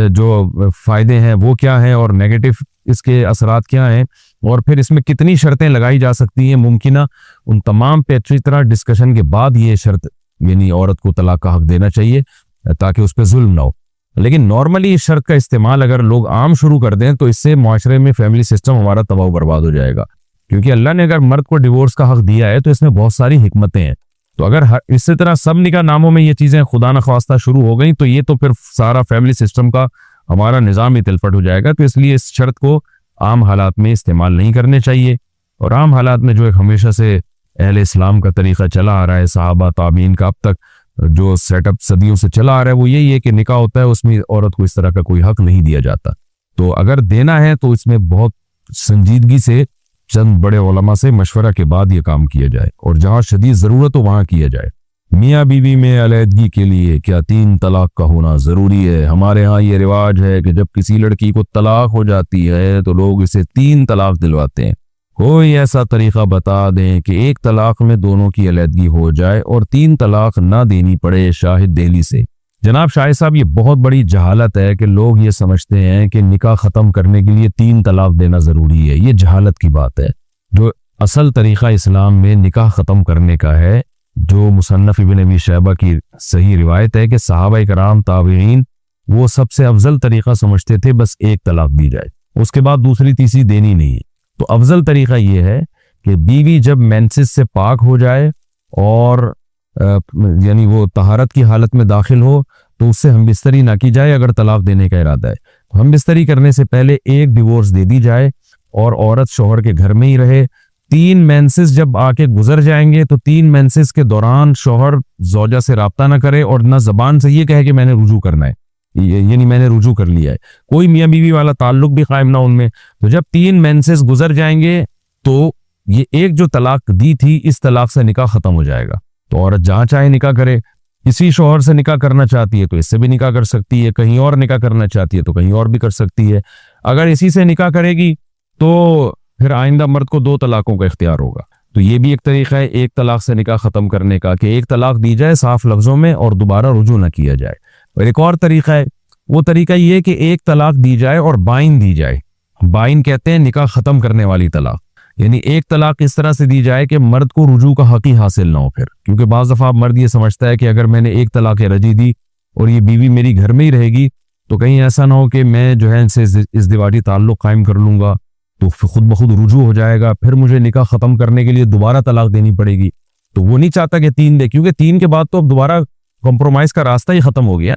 جو فائدے ہیں وہ کیا ہیں اور نیگیٹو اس کے اثرات کیا ہیں، اور پھر اس میں کتنی شرطیں لگائی جا سکتی ہیں ممکنہ، ان تمام پہ اچھی طرح ڈسکشن کے بعد یہ شرط یعنی عورت کو طلاق کا حق دینا چاہیے تاکہ اس پہ ظلم نہ ہو۔ لیکن نارملی اس شرط کا استعمال اگر لوگ عام شروع کر دیں تو اس سے معاشرے میں فیملی سسٹم ہمارا تباہ و برباد ہو جائے گا، کیونکہ اللہ نے اگر مرد کو ڈیورس کا حق دیا ہے تو اس میں بہت ساری حکمتیں ہیں۔ تو اگر اسی طرح سب نکاح ناموں میں یہ چیزیں خدا نخواستہ شروع ہو گئیں تو یہ تو پھر سارا فیملی سسٹم کا ہمارا نظام ہی تلپٹ ہو جائے گا۔ تو اس لیے اس شرط کو عام حالات میں استعمال نہیں کرنے چاہیے، اور عام حالات میں جو ایک ہمیشہ سے اہل اسلام کا طریقہ چلا آ رہا ہے، صحابہ تابعین کا اب تک جو سیٹ اپ صدیوں سے چلا آ رہا ہے، وہ یہی ہے کہ نکاح ہوتا ہے اس میں عورت کو اس طرح کا کوئی حق نہیں دیا جاتا۔ تو اگر دینا ہے تو اس میں بہت سنجیدگی سے چند بڑے علماء سے مشورہ کے بعد یہ کام کیا جائے، اور جہاں شدید ضرورت ہو وہاں کیا جائے۔ میاں بیوی میں علیحدگی کے لیے کیا 3 طلاق کا ہونا ضروری ہے؟ ہمارے ہاں یہ رواج ہے کہ جب کسی لڑکی کو طلاق ہو جاتی ہے تو لوگ اسے 3 طلاق دلواتے ہیں۔ کوئی ایسا طریقہ بتا دیں کہ 1 طلاق میں دونوں کی علیحدگی ہو جائے اور 3 طلاق نہ دینی پڑے شاہد دہلی سے۔ جناب شاہد صاحب، یہ بہت بڑی جہالت ہے کہ لوگ یہ سمجھتے ہیں کہ نکاح ختم کرنے کے لیے 3 طلاق دینا ضروری ہے۔ یہ جہالت کی بات ہے۔ جو اصل طریقہ اسلام میں نکاح ختم کرنے کا ہے، جو مصنف ابن ابی شیبہ کی صحیح روایت ہے کہ صحابہ کرام تابعین وہ سب سے افضل طریقہ سمجھتے تھے بس 1 طلاق دی جائے، اس کے بعد دوسری تیسری دینی نہیں ہے۔ تو افضل طریقہ یہ ہے کہ بیوی جب مینسس سے پاک ہو جائے اور یعنی وہ طہارت کی حالت میں داخل ہو تو اس سے ہم بستری نہ کی جائے اگر طلاق دینے کا ارادہ ہے. ہم بستری کرنے سے پہلے ایک ڈیورس دے دی جائے اور عورت شوہر کے گھر میں ہی رہے. 3 مینسز جب آ کے گزر جائیں گے تو 3 مینسز کے دوران شوہر زوجہ سے رابطہ نہ کرے اور نہ زبان سے یہ کہے کہ میں نے رجوع کرنا ہے، یعنی میں نے رجوع کر لیا ہے. کوئی میاں بیوی والا تعلق بھی قائم نہ ان میں. تو جب 3 مینسز گزر جائیں گے تو یہ ایک جو طلاق دی تھی اس طلاق سے نکاح ختم ہو جائے گا. تو عورت جہاں چاہے نکاح کرے. اسی شوہر سے نکاح کرنا چاہتی ہے تو اس سے بھی نکاح کر سکتی ہے، کہیں اور نکاح کرنا چاہتی ہے تو کہیں اور بھی کر سکتی ہے. اگر اسی سے نکاح کرے گی تو پھر آئندہ مرد کو 2 طلاقوں کا اختیار ہوگا. تو یہ بھی ایک طریقہ ہے ایک طلاق سے نکاح ختم کرنے کا کہ ایک طلاق دی جائے صاف لفظوں میں اور دوبارہ رجوع نہ کیا جائے. اور ایک اور طریقہ ہے، وہ طریقہ یہ کہ ایک طلاق دی جائے اور بائن دی جائے. بائن کہتے ہیں نکاح ختم کرنے والی طلاق، یعنی ایک طلاق اس طرح سے دی جائے کہ مرد کو رجوع کا حق ہی حاصل نہ ہو. پھر کیونکہ بعض دفعہ مرد یہ سمجھتا ہے کہ اگر میں نے ایک طلاق رجعی دی اور یہ بیوی میری گھر میں ہی رہے گی تو کہیں ایسا نہ ہو کہ میں جو ہے ان سے ازدواجی تعلق قائم کر لوں گا تو خود بخود رجوع ہو جائے گا، پھر مجھے نکاح ختم کرنے کے لیے دوبارہ طلاق دینی پڑے گی. تو وہ نہیں چاہتا کہ 3 دے، کیونکہ 3 کے بعد تو اب دوبارہ کمپرومائز کا راستہ ہی ختم ہو گیا.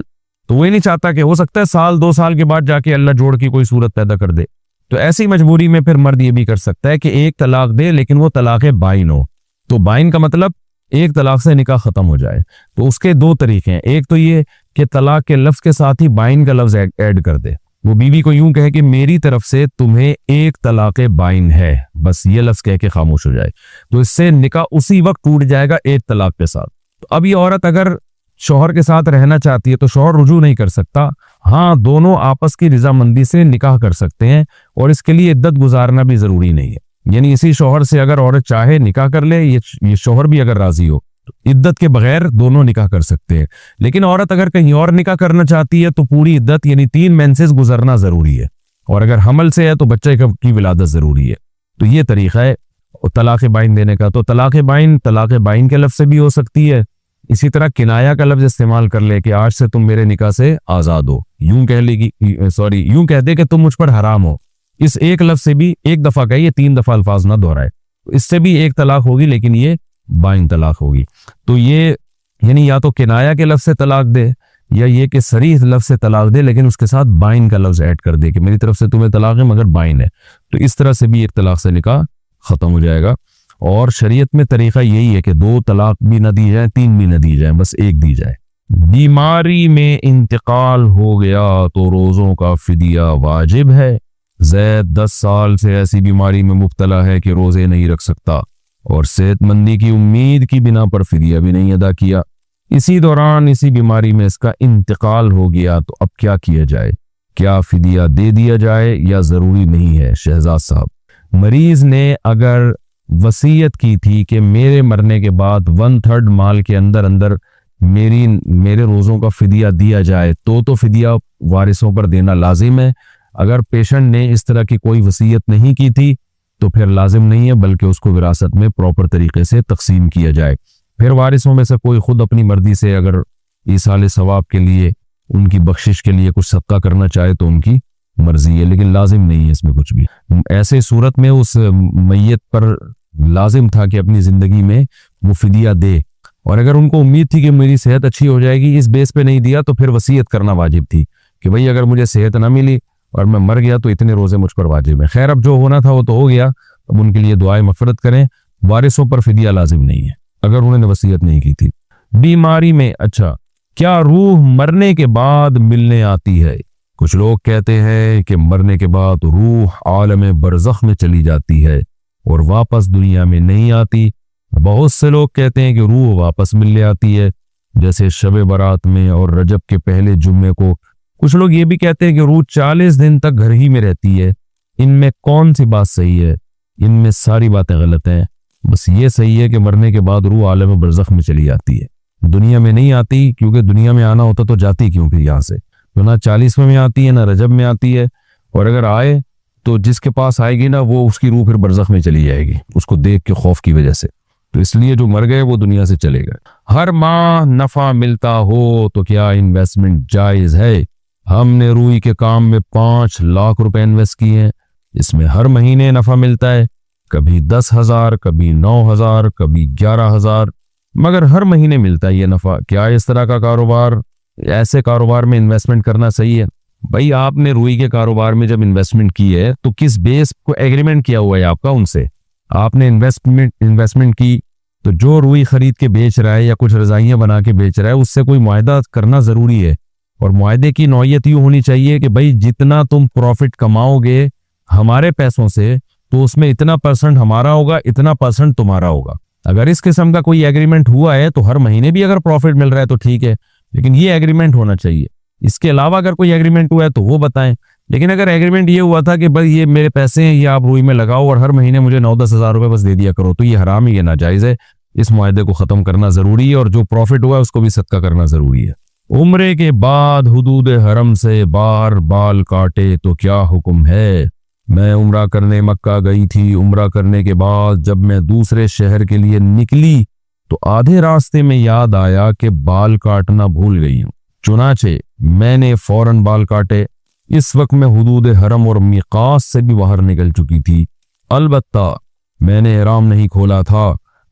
تو وہ نہیں چاہتا کہ ہو سکتا ہے 1-2 سال کے بعد جا کے اللہ جوڑ کی کوئی صورت پیدا کر دے. تو ایسی مجبوری میں پھر مرد یہ بھی کر سکتا ہے کہ ایک طلاق دے لیکن وہ طلاق بائن ہو. تو بائن کا مطلب ایک طلاق سے نکاح ختم ہو جائے. تو اس کے 2 طریقے ہیں. ایک تو یہ کہ طلاق کے لفظ کے ساتھ ہی بائن کا لفظ ایڈ کر دے. وہ بیوی کو یوں کہے کہ میری طرف سے تمہیں ایک طلاق بائن ہے، بس یہ لفظ کہہ کے خاموش ہو جائے. تو اس سے نکاح اسی وقت ٹوٹ جائے گا ایک طلاق کے ساتھ. تو اب یہ عورت اگر شوہر کے ساتھ رہنا چاہتی ہے تو شوہر رجوع نہیں کر سکتا. ہاں دونوں آپس کی رضامندی سے نکاح کر سکتے ہیں اور اس کے لیے عدت گزارنا بھی ضروری نہیں ہے. یعنی اسی شوہر سے اگر عورت چاہے نکاح کر لے، یہ شوہر بھی اگر راضی ہو تو عدت کے بغیر دونوں نکاح کر سکتے ہیں. لیکن عورت اگر کہیں اور نکاح کرنا چاہتی ہے تو پوری عدت یعنی 3 مینسز گزرنا ضروری ہے. اور اگر حمل سے ہے تو بچے کی ولادت ضروری ہے. تو یہ طریقہ ہے طلاق بائن دینے کا. تو طلاق بائن کے لفظ سے بھی ہو سکتی ہے. اسی طرح کنایا کا لفظ استعمال کر لے کہ آج سے تم میرے نکاح سے آزاد ہو، یوں کہہ دے کہ تم مجھ پر حرام ہو. اس ایک لفظ سے بھی ایک دفعہ کہیے، 3 دفعہ الفاظ نہ دہرائے. اس سے بھی ایک طلاق ہوگی لیکن یہ بائن طلاق ہوگی. تو یہ یعنی یا تو کنایا کے لفظ سے طلاق دے یا یہ کہ صریح لفظ سے طلاق دے لیکن اس کے ساتھ بائن کا لفظ ایڈ کر دے کہ میری طرف سے تمہیں طلاق ہے مگر بائن ہے. تو اس طرح سے بھی ایک طلاق سے نکاح ختم ہو جائے گا. اور شریعت میں طریقہ یہی ہے کہ 2 طلاق بھی نہ دی جائیں، 3 بھی نہ دی جائیں، بس ایک دی جائے. بیماری میں انتقال ہو گیا تو روزوں کا فدیہ واجب ہے. زید 10 سال سے ایسی بیماری میں مبتلا ہے کہ روزے نہیں رکھ سکتا اور صحت مندی کی امید کی بنا پر فدیہ بھی نہیں ادا کیا. اسی دوران اسی بیماری میں اس کا انتقال ہو گیا تو اب کیا کیا جائے؟ کیا فدیہ دے دیا جائے یا ضروری نہیں ہے؟ شہزاد صاحب، مریض نے اگر وصیت کی تھی کہ میرے مرنے کے بعد 1/3 مال کے اندر میرے روزوں کا فدیہ دیا جائے تو فدیہ وارثوں پر دینا لازم ہے. اگر پیشنٹ نے اس طرح کی کوئی وصیت نہیں کی تھی تو پھر لازم نہیں ہے، بلکہ اس کو وراثت میں پراپر طریقے سے تقسیم کیا جائے. پھر وارثوں میں سے کوئی خود اپنی مرضی سے اگر ایصال ثواب کے لیے ان کی بخشش کے لیے کچھ صدقہ کرنا چاہے تو ان کی مرضی ہے، لیکن لازم نہیں ہے اس میں کچھ بھی. ایسے صورت میں اس میت پر لازم تھا کہ اپنی زندگی میں وہ فدیہ دے، اور اگر ان کو امید تھی کہ میری صحت اچھی ہو جائے گی، اس بیس پہ نہیں دیا تو پھر وصیت کرنا واجب تھی کہ بھئی اگر مجھے صحت نہ ملی اور میں مر گیا تو اتنے روزے مجھ پر واجب ہیں. خیر اب جو ہونا تھا وہ تو ہو گیا، اب ان کے لیے دعائے مغفرت کریں. وارثوں پر فدیہ لازم نہیں ہے اگر انہوں نے وصیت نہیں کی تھی. بیماری میں اچھا کیا روح مرنے کے بعد ملنے آتی ہے؟ کچھ لوگ کہتے ہیں کہ مرنے کے بعد روح عالم برزخ میں چلی جاتی ہے اور واپس دنیا میں نہیں آتی. بہت سے لوگ کہتے ہیں کہ روح واپس ملنے آتی ہے جیسے شب برات میں اور رجب کے پہلے جمعے کو. کچھ لوگ یہ بھی کہتے ہیں کہ روح 40 دن تک گھر ہی میں رہتی ہے. ان میں کون سی بات صحیح ہے؟ ان میں ساری باتیں غلط ہیں. بس یہ صحیح ہے کہ مرنے کے بعد روح عالم برزخ میں چلی جاتی ہے، دنیا میں نہیں آتی، کیونکہ دنیا میں آنا ہوتا تو جاتی کیوں پھر یہاں سے؟ تو نہ 40ویں میں آتی ہے نہ رجب میں آتی ہے، اور اگر آئے تو جس کے پاس آئے گی نا وہ اس کی روح پھر برزخ میں چلی جائے گی اس کو دیکھ کے خوف کی وجہ سے. تو اس لیے جو مر گئے وہ دنیا سے چلے گئے. ہر ماہ نفع ملتا ہو تو کیا انویسٹمنٹ جائز ہے؟ ہم نے روئی کے کام میں 5 لاکھ روپے انویسٹ کیے ہیں، اس میں ہر مہینے نفع ملتا ہے، کبھی 10,000 کبھی 9,000 کبھی 11,000، مگر ہر مہینے ملتا ہے یہ نفع. کیا اس طرح کا کاروبار ایسے کاروبار میں انویسٹمنٹ کرنا صحیح ہے؟ بھائی آپ نے روئی کے کاروبار میں جب انویسٹمنٹ کی ہے تو کس بیس کو ایگریمنٹ کیا ہوا ہے آپ کا ان سے؟ آپ نے انویسٹمنٹ کی تو جو روئی خرید کے بیچ رہا ہے یا کچھ رضائیاں بنا کے بیچ رہا ہے اس سے کوئی معاہدہ کرنا ضروری ہے، اور معاہدے کی نوعیت یوں ہونی چاہیے کہ بھائی جتنا تم پروفٹ کماؤ گے ہمارے پیسوں سے تو اس میں اتنا پرسنٹ ہمارا ہوگا، اتنا پرسنٹ تمہارا ہوگا۔ اگر اس قسم کا کوئی ایگریمنٹ ہوا ہے تو ہر مہینے بھی اگر پروفٹ مل رہا ہے تو ٹھیک ہے، لیکن یہ ایگریمنٹ ہونا چاہیے۔ اس کے علاوہ اگر کوئی ایگریمنٹ ہوا ہے تو وہ بتائیں، لیکن اگر ایگریمنٹ یہ ہوا تھا کہ بھائی یہ میرے پیسے ہیں، یہ آپ روئی میں لگاؤ اور ہر مہینے مجھے 9-10 ہزار روپے بس دے دیا کرو، تو یہ حرام ہی ہے، ناجائز ہے۔ اس معاہدے کو ختم کرنا ضروری ہے، اور جو پروفٹ ہوا ہے اس کو بھی صدقہ کرنا ضروری ہے۔ عمرے کے بعد حدود حرم سے باہر بال کاٹے تو کیا حکم ہے؟ میں عمرہ کرنے مکہ گئی تھی، عمرہ کرنے کے بعد جب میں دوسرے شہر کے لیے نکلی تو آدھے راستے میں یاد آیا کہ بال کاٹنا بھول گئی ہوں، چنانچہ میں نے فوراً بال کاٹے۔ اس وقت میں حدود حرم اور میقات سے بھی باہر نکل چکی تھی، البتہ میں نے احرام نہیں کھولا تھا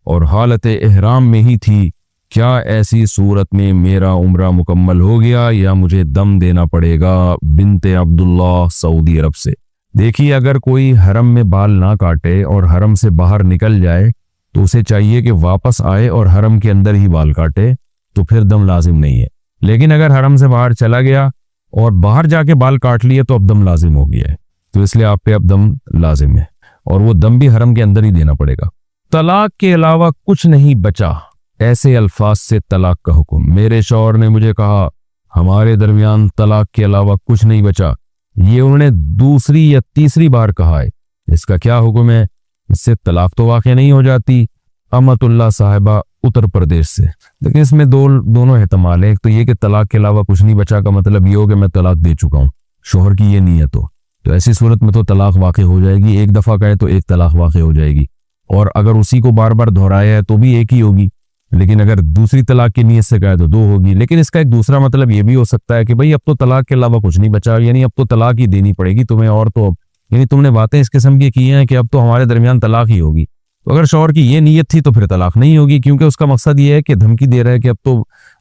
اور حالت احرام میں ہی تھی۔ کیا ایسی صورت میں میرا عمرہ مکمل ہو گیا یا مجھے دم دینا پڑے گا؟ بنت عبداللہ، سعودی عرب سے۔ دیکھیے اگر کوئی حرم میں بال نہ کاٹے اور حرم سے باہر نکل جائے تو اسے چاہیے کہ واپس آئے اور حرم کے اندر ہی بال کاٹے، تو پھر دم لازم نہیں ہے۔ لیکن اگر حرم سے باہر چلا گیا اور باہر جا کے بال کاٹ لیے تو اب دم لازم ہو گیا ہے، تو اس لیے آپ پہ اب دم لازم ہے، اور وہ دم بھی حرم کے اندر ہی دینا پڑے گا۔ طلاق کے علاوہ کچھ نہیں بچا، ایسے الفاظ سے طلاق کا حکم۔ میرے شوہر نے مجھے کہا ہمارے درمیان طلاق کے علاوہ کچھ نہیں بچا، یہ انہوں نے دوسری یا تیسری بار کہا ہے، اس کا کیا حکم ہے؟ اس سے طلاق تو واقع نہیں ہو جاتی۔ امت اللہ صاحبہ، اتر پردیش سے۔ لیکن اس میں دونوں احتمال ہیں، ایک تو یہ کہ طلاق کے علاوہ کچھ نہیں بچا کا مطلب یہ ہو کہ میں طلاق دے چکا ہوں، شوہر کی یہ نیت ہو، تو ایسی صورت میں تو طلاق واقع ہو جائے گی، ایک دفعہ کہے تو ایک طلاق واقع ہو جائے گی، اور اگر اسی کو بار بار دہرایا ہے تو بھی ایک ہی ہوگی، لیکن اگر دوسری طلاق کی نیت سے کہے تو دو ہوگی۔ لیکن اس کا ایک دوسرا مطلب یہ بھی ہو سکتا ہے کہ بھئی اب تو طلاق کے علاوہ کچھ نہیں بچا، یعنی اب تو طلاق ہی دینی پڑے گی تمہیں، اور تو یعنی تم نے باتیں اس قسم کی ہیں کہ اب تو ہمارے درمیان طلاق ہی ہوگی۔ تو اگر شوہر کی یہ نیت تھی تو پھر طلاق نہیں ہوگی، کیونکہ اس کا مقصد یہ ہے کہ دھمکی دے رہا ہے کہ اب تو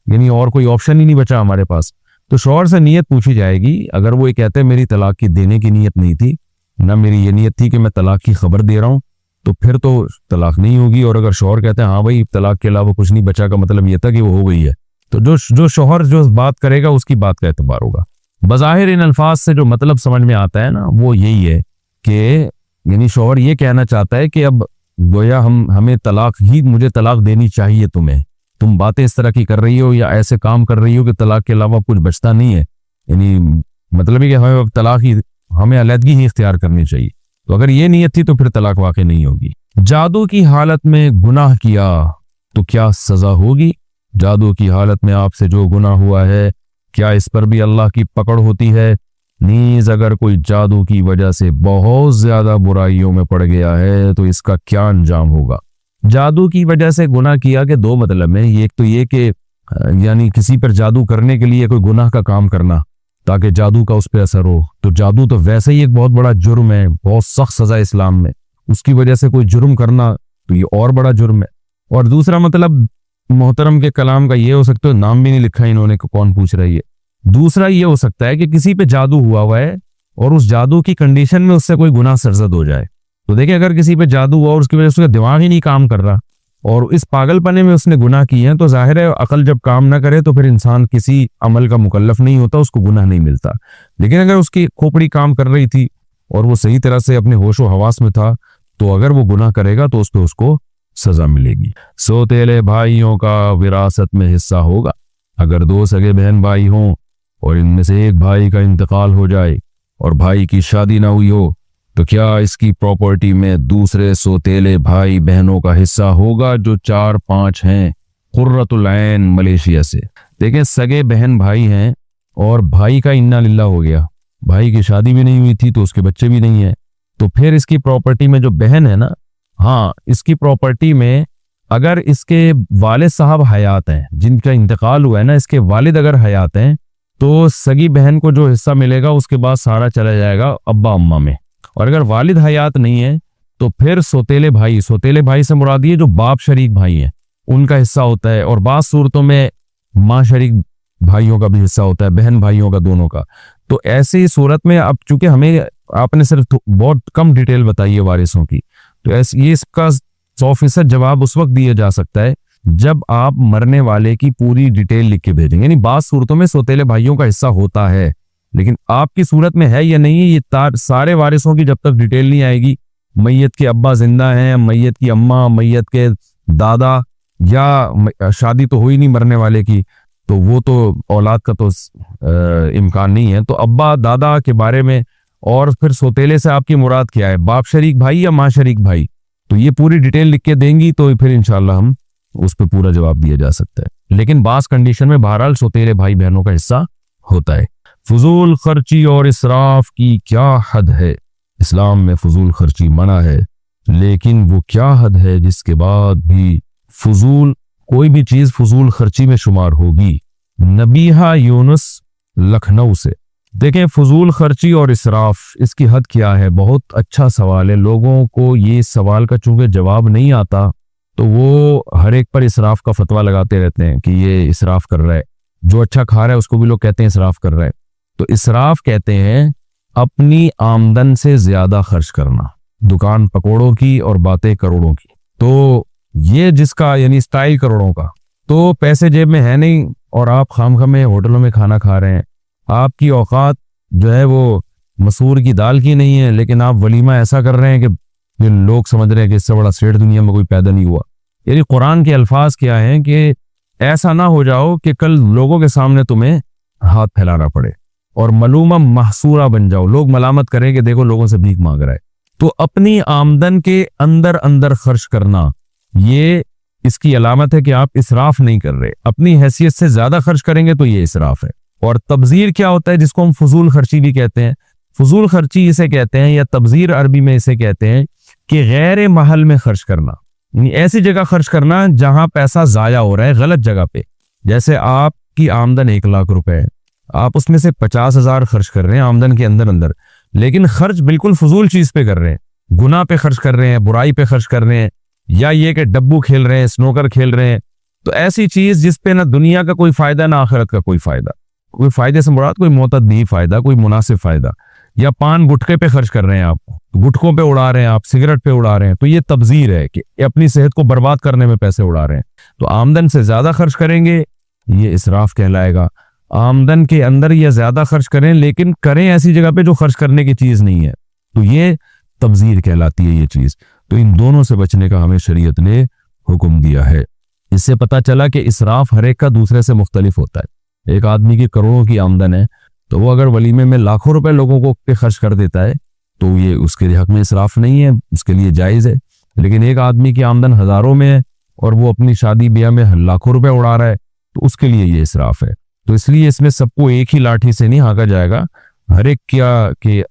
یعنی اور کوئی آپشن ہی نہیں بچا ہمارے پاس۔ تو شوہر سے نیت پوچھی جائے گی، اگر وہ یہ کہتے ہیں میری طلاق کی دینے کی نیت نہیں تھی، نہ میری یہ نیت تھی کہ میں طلاق کی خبر دے رہا ہوں، تو پھر تو طلاق نہیں ہوگی۔ اور اگر شوہر کہتے ہیں ہاں بھائی طلاق کے علاوہ کچھ نہیں بچا کا مطلب یہ تھا کہ وہ ہو گئی ہے، تو جو شوہر جو بات کرے گا اس کی بات کا اعتبار ہوگا۔ بظاہر ان الفاظ سے جو مطلب سمجھ میں آتا ہے نا وہ یہی ہے کہ یعنی شوہر یہ کہنا چاہتا ہے کہ اب گویا ہمیں مجھے طلاق دینی چاہیے، تم باتیں اس طرح کی کر رہی ہو یا ایسے کام کر رہی ہو کہ طلاق کے علاوہ کچھ بچتا نہیں ہے، یعنی مطلب ہے کہ ہمیں علیحدگی ہی اختیار کرنی چاہیے۔ تو اگر یہ نیت تھی تو پھر طلاق واقع نہیں ہوگی۔ جادو کی حالت میں گناہ کیا تو کیا سزا ہوگی؟ جادو کی حالت میں آپ سے جو گناہ ہوا ہے کیا اس پر بھی اللہ کی پکڑ ہوتی ہے؟ نیز اگر کوئی جادو کی وجہ سے بہت زیادہ برائیوں میں پڑ گیا ہے تو اس کا کیا انجام ہوگا؟ جادو کی وجہ سے گناہ کیا کے دو مطلب ہیں، ایک تو یہ کہ یعنی کسی پر جادو کرنے کے لیے کوئی گناہ کا کام کرنا تاکہ جادو کا اس پہ اثر ہو، تو جادو تو ویسے ہی ایک بہت بڑا جرم ہے، بہت سخت سزا اسلام میں، اس کی وجہ سے کوئی جرم کرنا تو یہ اور بڑا جرم ہے۔ اور دوسرا مطلب محترم کے کلام کا یہ ہو سکتا ہے، نام بھی نہیں لکھا انہوں نے، کون پوچھ رہی ہے، دوسرا یہ ہو سکتا ہے کہ کسی پہ جادو ہوا ہے اور اس جادو کی کنڈیشن میں اس سے کوئی گناہ سرزد ہو جائے۔ تو دیکھیں اگر کسی پہ جادو ہوا اور اس کی وجہ سے اس کا دماغ ہی نہیں کام کر رہا اور اس پاگل پنے میں اس نے گناہ کیے ہیں، تو ظاہر ہے عقل جب کام نہ کرے تو پھر انسان کسی عمل کا مکلف نہیں ہوتا، اس کو گناہ نہیں ملتا۔ لیکن اگر اس کی کھوپڑی کام کر رہی تھی اور وہ صحیح طرح سے اپنے ہوش و حواس میں تھا تو اگر وہ گناہ کرے گا تو اس پہ اس کو سزا ملے گی۔ سوتیلے بھائیوں کا وراثت میں حصہ ہوگا۔ اگر دو سگے بہن بھائی ہوں اور ان میں سے ایک بھائی کا انتقال ہو جائے اور بھائی کی شادی نہ ہوئی ہو تو کیا اس کی پراپرٹی میں دوسرے سوتیلے بھائی بہنوں کا حصہ ہوگا جو 4-5 ہیں؟ قرۃ العین، ملیشیا سے۔ دیکھیں سگے بہن بھائی ہیں اور بھائی کا انا للہ ہو گیا، بھائی کی شادی بھی نہیں ہوئی تھی تو اس کے بچے بھی نہیں ہیں، تو پھر اس کی پراپرٹی میں جو بہن ہے نا، ہاں اس کی پراپرٹی میں اگر اس کے والد صاحب حیات ہیں، جن کا انتقال ہوا ہے نا، اس کے والد اگر حیات ہیں تو سگی بہن کو جو حصہ ملے گا اس کے بعد سارا چلا جائے گا ابا اماں میں، اور اگر والد حیات نہیں ہے تو پھر سوتیلے بھائی سے مراد یہ جو باپ شریک بھائی ہیں ان کا حصہ ہوتا ہے، اور بعض صورتوں میں ماں شریک بھائیوں کا بھی حصہ ہوتا ہے, بہن بھائیوں کا, دونوں کا. تو ایسی صورت میں اب چونکہ ہمیں آپ نے صرف بہت کم ڈیٹیل بتائی ہے وارثوں کی, تو یہ اس کا 100% جواب اس وقت دیا جا سکتا ہے جب آپ مرنے والے کی پوری ڈیٹیل لکھ کے بھیجیں. یعنی بعض صورتوں میں سوتیلے بھائیوں کا حصہ ہوتا ہے, لیکن آپ کی صورت میں ہے یا نہیں, یہ سارے وارثوں کی جب تک ڈیٹیل نہیں آئے گی, میت کے ابا زندہ ہیں, میت کی اماں, میت کے دادا, یا شادی تو ہوئی نہیں مرنے والے کی, تو وہ تو اولاد کا تو امکان نہیں ہے. تو ابا دادا کے بارے میں, اور پھر سوتیلے سے آپ کی مراد کیا ہے, باپ شریک بھائی یا ماں شریک بھائی, تو یہ پوری ڈیٹیل لکھ کے دیں گی تو پھر انشاءاللہ ہم اس پہ پورا جواب دیا جا سکتا ہے. لیکن بعض کنڈیشن میں بہرحال سوتیلے بھائی بہنوں کا حصہ ہوتا ہے. فضول خرچی اور اسراف کی کیا حد ہے؟ اسلام میں فضول خرچی منع ہے, لیکن وہ کیا حد ہے جس کے بعد بھی کوئی بھی چیز فضول خرچی میں شمار ہوگی؟ نبیہہ یونس لکھنؤ سے. دیکھیں, فضول خرچی اور اسراف, اس کی حد کیا ہے؟ بہت اچھا سوال ہے. لوگوں کو یہ سوال کا چونکہ جواب نہیں آتا تو وہ ہر ایک پر اسراف کا فتویٰ لگاتے رہتے ہیں کہ یہ اسراف کر رہا ہے. جو اچھا کھا رہا ہے اس کو بھی لوگ کہتے ہیں اسراف کر رہا ہے. تو اسراف کہتے ہیں اپنی آمدن سے زیادہ خرچ کرنا, دکان پکوڑوں کی اور باتیں کروڑوں کی. تو یہ جس کا یعنی سٹائل کروڑوں کا, تو پیسے جیب میں ہے نہیں اور آپ خام میں ہوٹلوں میں کھانا کھا رہے ہیں. آپ کی اوقات جو ہے وہ مسور کی دال کی نہیں ہے, لیکن آپ ولیمہ ایسا کر رہے ہیں کہ لوگ سمجھ رہے ہیں کہ اس سے بڑا سیٹ دنیا میں کوئی پیدا نہیں ہوا. یعنی قرآن کے الفاظ کیا ہیں کہ ایسا نہ ہو جاؤ کہ کل لوگوں کے سامنے تمہیں ہاتھ پھیلانا پڑے اور ملومہ محصورہ بن جاؤ, لوگ ملامت کریں کہ دیکھو لوگوں سے بھیک مانگ رہا ہے. تو اپنی آمدن کے اندر خرچ کرنا, یہ اس کی علامت ہے کہ آپ اسراف نہیں کر رہے. اپنی حیثیت سے زیادہ خرچ کریں گے تو یہ اسراف ہے. اور تبذیر کیا ہوتا ہے, جس کو ہم فضول خرچی بھی کہتے ہیں. فضول خرچی اسے کہتے ہیں, یا تبذیر عربی میں اسے کہتے ہیں کہ غیر محل میں خرچ کرنا, یعنی ایسی جگہ خرچ کرنا جہاں پیسہ ضائع ہو رہا ہے, غلط جگہ پہ. جیسے آپ کی آمدن 1 لاکھ روپے ہے, آپ اس میں سے 50,000 خرچ کر رہے ہیں آمدن کے اندر, لیکن خرچ بالکل فضول چیز پہ کر رہے ہیں, گناہ پہ خرچ کر رہے ہیں, برائی پہ خرچ کر رہے ہیں, یا یہ کہ ڈبو کھیل رہے ہیں, سنوکر کھیل رہے ہیں. تو ایسی چیز جس پہ نہ دنیا کا کوئی فائدہ نہ آخرت کا کوئی فائدہ, کوئی فائدے سے مراد کوئی معتدی فائدہ, کوئی مناسب فائدہ. یا پان گٹکے پہ خرچ کر رہے ہیں, آپ گٹکوں پہ اڑا رہے ہیں, آپ سگریٹ پہ اڑا رہے ہیں, تو یہ تبذیر ہے کہ اپنی صحت کو برباد کرنے میں پیسے اڑا رہے ہیں. تو آمدن سے زیادہ خرچ کریں گے یہ اسراف کہلائے گا. آمدن کے اندر یہ زیادہ خرچ کریں, لیکن کریں ایسی جگہ پہ جو خرچ کرنے کی چیز نہیں ہے, تو یہ تبذیر کہلاتی ہے یہ چیز. تو ان دونوں سے بچنے کا ہمیں شریعت نے حکم دیا ہے. اس سے پتہ چلا کہ اسراف ہر ایک کا دوسرے سے مختلف ہوتا ہے. ایک آدمی کی کروڑوں کی آمدن ہے, تو وہ اگر ولیمے میں لاکھوں روپے لوگوں کو پہ خرچ کر دیتا ہے تو یہ اس کے حق میں اسراف نہیں ہے, اس کے لیے جائز ہے. لیکن ایک آدمی کی آمدن ہزاروں میں ہے اور وہ اپنی شادی بیاہ میں لاکھوں روپے اڑا رہا ہے, تو اس کے لیے یہ اسراف ہے. تو اس لیے اس میں سب کو ایک ہی لاٹھی سے نہیں ہانکا جائے گا. ہر ایک کیا کہ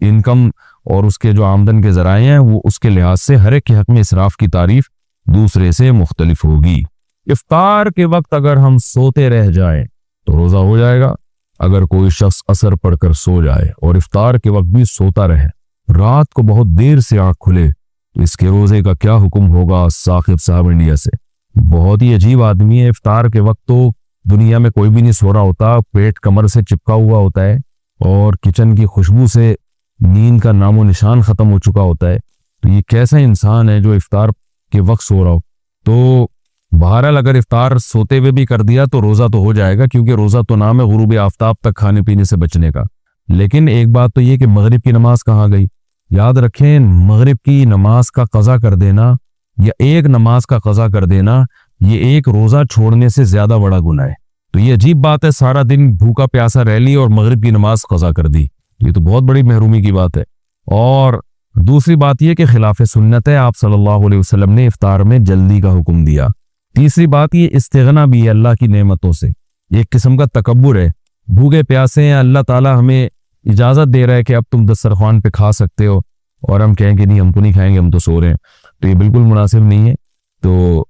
انکم اور اس کے جو آمدن کے ذرائع ہیں وہ اس کے لحاظ سے ہر ایک کے حق میں اسراف کی تعریف دوسرے سے مختلف ہوگی. افطار کے وقت اگر ہم سوتے رہ جائیں تو روزہ ہو جائے گا. اگر کوئی شخص عصر پڑھ کر سو جائے اور افطار کے وقت بھی سوتا رہے, رات کو بہت دیر سے آنکھ کھلے, تو اس کے روزے کا کیا حکم ہوگا؟ ثاقب صاحب انڈیا سے. بہت ہی عجیب آدمی ہے. افطار کے وقت تو دنیا میں کوئی بھی نہیں سو رہا ہوتا, پیٹ کمر سے چپکا ہوا ہوتا ہے اور کچن کی خوشبو سے نیند کا نام و نشان ختم ہو چکا ہوتا ہے. تو یہ کیسا انسان ہے جو افطار کے وقت سو رہا ہو؟ تو بہرحال اگر افطار سوتے ہوئے بھی کر دیا تو روزہ تو ہو جائے گا, کیونکہ روزہ تو نام ہے غروب آفتاب تک کھانے پینے سے بچنے کا. لیکن ایک بات تو یہ کہ مغرب کی نماز کہاں گئی؟ یاد رکھیں, مغرب کی نماز کا قضا کر دینا یا ایک نماز کا قضا کر دینا, یہ ایک روزہ چھوڑنے سے زیادہ بڑا گناہ ہے. تو یہ عجیب بات ہے, سارا دن بھوکا پیاسا رہ لی اور مغرب کی نماز قضا کر دی, یہ تو بہت بڑی محرومی کی بات ہے. اور دوسری بات یہ کہ خلاف سنت ہے, آپ صلی اللہ علیہ وسلم نے افطار میں جلدی کا حکم دیا. تیسری بات یہ استغنا بھی ہے اللہ کی نعمتوں سے, ایک قسم کا تکبر ہے. بھوکے پیاسے ہیں, اللہ تعالیٰ ہمیں اجازت دے رہا ہے کہ اب تم دسترخوان پہ کھا سکتے ہو, اور ہم کہیں کہ نہیں ہم تو نہیں کھائیں گے, ہم تو سو رہے ہیں. تو یہ بالکل مناسب نہیں ہے. تو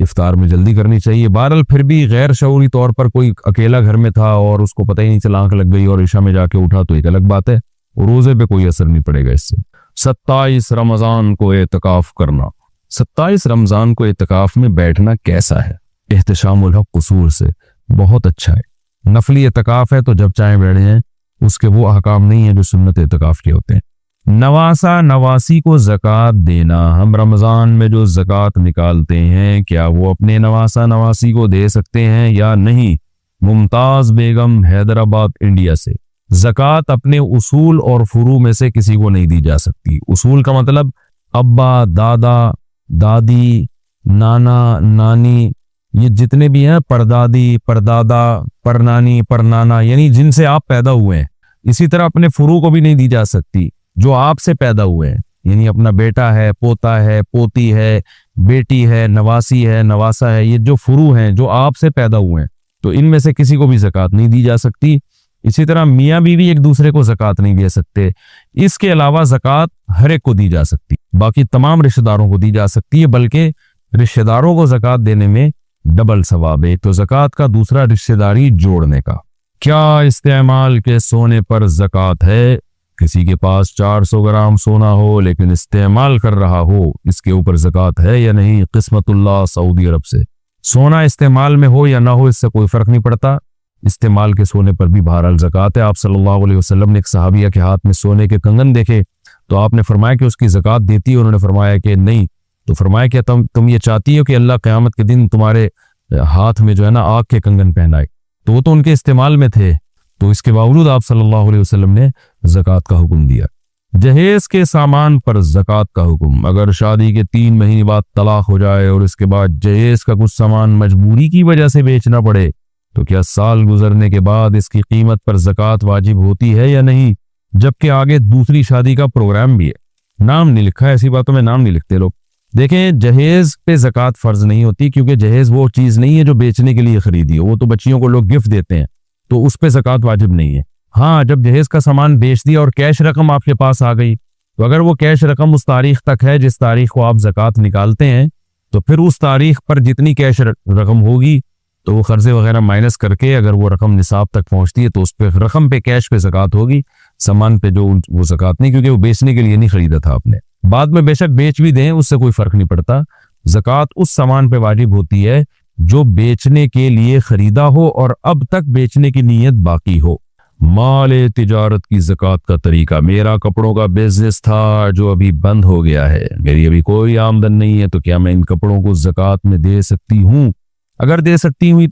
افطار میں جلدی کرنی چاہیے. بہرحال پھر بھی غیر شعوری طور پر کوئی اکیلا گھر میں تھا اور اس کو پتہ ہی نہیں چلا, آنکھ لگ گئی اور عشاء میں جا کے اٹھا, تو ایک الگ بات ہے, روزے پہ کوئی اثر نہیں پڑے گا اس سے. 27 رمضان کو اعتکاف کرنا. 27 رمضان کو اعتکاف میں بیٹھنا کیسا ہے؟ احتشام الحق قصور سے بہت اچھا ہے. نفلی اعتکاف ہے تو جب چاہیں بیٹھ جائیں، اس کے وہ احکام نہیں ہیں جو سنت اعتکاف کے ہوتے ہیں۔ نواسا نواسی کو زکوٰۃ دینا، ہم رمضان میں جو زکوٰۃ نکالتے ہیں کیا وہ اپنے نواسا نواسی کو دے سکتے ہیں یا نہیں؟ ممتاز بیگم حیدرآباد انڈیا سے۔ زکوٰۃ اپنے اصول اور فروع میں سے کسی کو نہیں دی جا سکتی۔ اصول کا مطلب ابا، دادا، دادی، نانا، نانی، یہ جتنے بھی ہیں، پردادی، پردادا، پرنانی، پرنانا، یعنی جن سے آپ پیدا ہوئے ہیں۔ اسی طرح اپنے فروع کو بھی نہیں دی جا سکتی جو آپ سے پیدا ہوئے ہیں، یعنی اپنا بیٹا ہے، پوتا ہے، پوتی ہے، بیٹی ہے، نواسی ہے، نواسا ہے، یہ جو فروع ہیں جو آپ سے پیدا ہوئے ہیں، تو ان میں سے کسی کو بھی زکوٰۃ نہیں دی جا سکتی۔ اسی طرح میاں بیوی ایک دوسرے کو زکوٰۃ نہیں دے سکتے۔ اس کے علاوہ زکوٰۃ ہر ایک کو دی جا سکتی، باقی تمام رشتہ داروں کو دی جا سکتی ہے، بلکہ رشتہ داروں کو زکوٰۃ دینے میں ڈبل ثواب ہے، ایک تو زکوٰۃ کا، دوسرا رشتہ داری جوڑنے کا۔ کیا استعمال کے سونے پر زکوٰۃ ہے؟ کسی کے پاس 400 گرام سونا ہو لیکن استعمال کر رہا ہو، اس کے اوپر زکوٰۃ ہے یا نہیں؟ قسمت اللہ سعودی عرب سے۔ سونا استعمال میں ہو یا نہ ہو اس سے کوئی فرق نہیں پڑتا، استعمال کے سونے پر بھی بہرحال زکوٰۃ ہے۔ آپ صلی اللہ علیہ وسلم نے ایک صحابیہ کے ہاتھ میں سونے کے کنگن دیکھے تو آپ نے فرمایا کہ اس کی زکوٰۃ دیتی ہے؟ انہوں نے فرمایا کہ نہیں۔ تو فرمایا کہ تم یہ چاہتی ہو کہ اللہ قیامت کے دن تمہارے ہاتھ میں جو ہے نا آگ کے کنگن پہنائے؟ تو وہ تو ان کے استعمال میں تھے، تو اس کے باوجود آپ صلی اللہ علیہ وسلم نے زکوٰۃ کا حکم دیا۔ جہیز کے سامان پر زکوٰۃ کا حکم، اگر شادی کے 3 مہینے بعد طلاق ہو جائے اور اس کے بعد جہیز کا کچھ سامان مجبوری کی وجہ سے بیچنا پڑے تو کیا سال گزرنے کے بعد اس کی قیمت پر زکوٰۃ واجب ہوتی ہے یا نہیں؟ جبکہ آگے دوسری شادی کا پروگرام بھی ہے۔ نام نہیں لکھا ہے، ایسی باتوں میں نام نہیں لکھتے لوگ۔ دیکھیں، جہیز پہ زکوٰۃ فرض نہیں ہوتی، کیونکہ جہیز وہ چیز نہیں ہے جو بیچنے کے لیے خریدی ہو، وہ تو بچیوں کو لوگ گفٹ دیتے ہیں، تو اس پہ زکوٰۃ واجب نہیں ہے۔ ہاں، جب جہیز کا سامان بیچ دیا اور کیش رقم آپ کے پاس آ گئی تو اگر وہ کیش رقم اس تاریخ تک ہے جس تاریخ کو آپ زکوٰۃ نکالتے ہیں، تو پھر اس تاریخ پر جتنی کیش رقم ہوگی تو وہ قرضے وغیرہ مائنس کر کے اگر وہ رقم نصاب تک پہنچتی ہے تو اس پہ رقم پہ کیش پہ زکوٰۃ ہوگی، سامان پہ جو وہ زکوٰۃ نہیں، کیونکہ وہ بیچنے کے لیے نہیں خریدا تھا آپ نے۔ بعد میں بے شک بیچ بھی دیں، اس سے کوئی فرق نہیں پڑتا۔ زکوٰۃ اس سامان پہ واجب ہوتی ہے جو بیچنے کے لیے خریدا ہو اور اب تک بیچنے کی نیت باقی ہو۔ مال تجارت کی زکوٰۃ کا طریقہ، میرا کپڑوں کا بزنس تھا جو ابھی بند ہو گیا ہے، میری ابھی کوئی آمدن نہیں ہے، تو کیا میں ان کپڑوں کو زکوٰۃ میں دے سکتی ہوں؟ اگر دے سکتی ہوں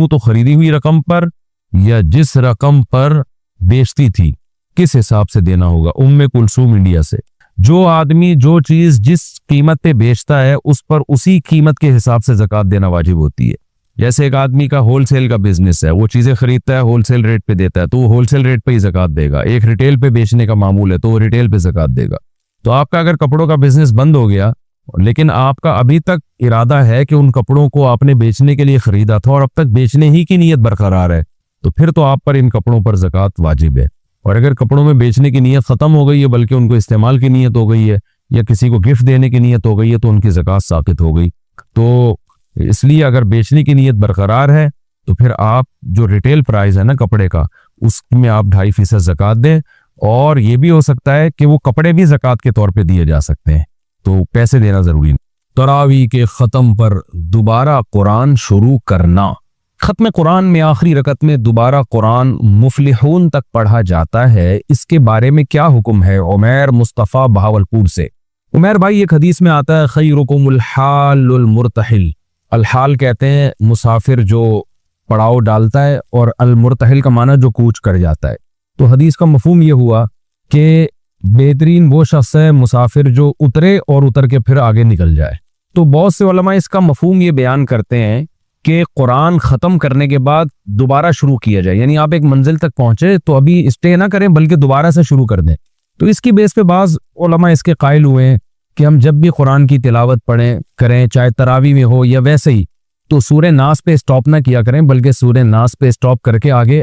تو خریدی ہوئی رقم پر یا جس رقم پر بیچتی تھی، کس حساب سے دینا ہوگا؟ کلثوم انڈیا سے۔ جو آدمی جو چیز جس قیمت پہ بیچتا ہے اس پر اسی قیمت کے حساب سے زکوٰۃ دینا واجب ہوتی ہے۔ جیسے ایک آدمی کا ہول سیل کا بزنس ہے، وہ چیزیں خریدتا ہے ہول سیل ریٹ پہ دیتا ہے تو وہ ہول سیل ریٹ پہ ہی زکوٰۃ دے گا۔ ایک ریٹیل پہ بیچنے کا معمول ہے تو وہ ریٹیل پہ زکوٰۃ دے گا۔ تو آپ کا اگر کپڑوں کا بزنس بند ہو گیا لیکن آپ کا ابھی تک ارادہ ہے کہ ان کپڑوں کو آپ نے بیچنے کے لیے خریدا تھا اور اب تک بیچنے ہی کی نیت برقرار ہے، تو پھر تو آپ پر ان کپڑوں پر زکوٰۃ واجب ہے۔ اور اگر کپڑوں میں بیچنے کی نیت ختم ہو گئی ہے بلکہ ان کو استعمال کی نیت ہو گئی ہے یا کسی کو گفٹ دینے کی نیت ہو گئی ہے تو ان کی زکوٰۃ ساقط ہو گئی۔ تو اس لیے اگر بیچنے کی نیت برقرار ہے تو پھر آپ جو ریٹیل پرائز ہے نا کپڑے کا، اس میں آپ 2.5% زکوٰۃ دیں، اور یہ بھی ہو سکتا ہے کہ وہ کپڑے بھی زکوٰۃ کے طور پہ دیے جا سکتے ہیں، تو پیسے دینا ضروری نہیں۔ تراویح کے ختم پر دوبارہ قرآن شروع کرنا، ختم قرآن میں آخری رکعت میں دوبارہ قرآن مفلحون تک پڑھا جاتا ہے، اس کے بارے میں کیا حکم ہے؟ عمیر مصطفیٰ بہاولپور سے۔ عمیر بھائی، ایک حدیث میں آتا ہے خیرکم الحال المرتحل، الحال کہتے ہیں مسافر جو پڑاؤ ڈالتا ہے، اور المرتحل کا معنی جو کوچ کر جاتا ہے۔ تو حدیث کا مفہوم یہ ہوا کہ بہترین وہ شخص ہے مسافر جو اترے اور اتر کے پھر آگے نکل جائے۔ تو بہت سے علماء اس کا مفہوم یہ بیان کرتے ہیں کہ قرآن ختم کرنے کے بعد دوبارہ شروع کیا جائے، یعنی آپ ایک منزل تک پہنچے تو ابھی اسٹے نہ کریں بلکہ دوبارہ سے شروع کر دیں۔ تو اس کی بیس پہ بعض علماء اس کے قائل ہوئے ہیں کہ ہم جب بھی قرآن کی تلاوت کریں، چاہے تراویح میں ہو یا ویسے ہی، تو سورہ ناس پہ اسٹاپ نہ کیا کریں بلکہ سورہ ناس پہ اسٹاپ کر کے آگے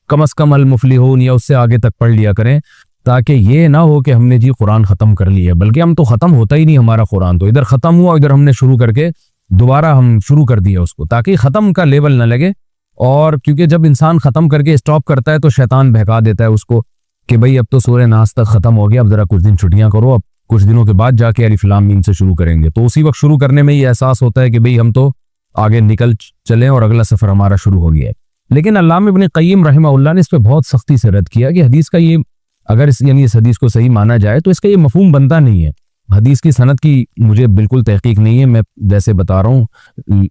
کم از کم المفلحون یا اس سے آگے تک پڑھ لیا کریں، تاکہ یہ نہ ہو کہ ہم نے جی قرآن ختم کر لیا، بلکہ ہم تو ختم ہوتا ہی نہیں ہمارا قرآن، تو ادھر ختم ہوا ادھر ہم نے شروع کر کے دوبارہ ہم شروع کر دیا اس کو، تاکہ ختم کا لیول نہ لگے۔ اور کیونکہ جب انسان ختم کر کے اسٹاپ کرتا ہے تو شیطان بہکا دیتا ہے اس کو کہ بھئی اب تو سورہ ناس تک ختم ہو گیا، اب ذرا کچھ دن چھٹیاں کرو، اب کچھ دنوں کے بعد جا کے الف لام میم سے شروع کریں گے۔ تو اسی وقت شروع کرنے میں یہ احساس ہوتا ہے کہ بھئی ہم تو آگے نکل چلیں اور اگلا سفر ہمارا شروع ہو گیا ہے۔ لیکن علامہ ابن قیم رحمہ اللہ نے اس پہ بہت سختی سے رد کیا کہ حدیث کا یہ اگر اس حدیث کو صحیح مانا جائے تو اس کا یہ مفہوم بنتا نہیں ہے. حدیث کی سند کی مجھے بالکل تحقیق نہیں ہے، میں جیسے بتا رہا ہوں،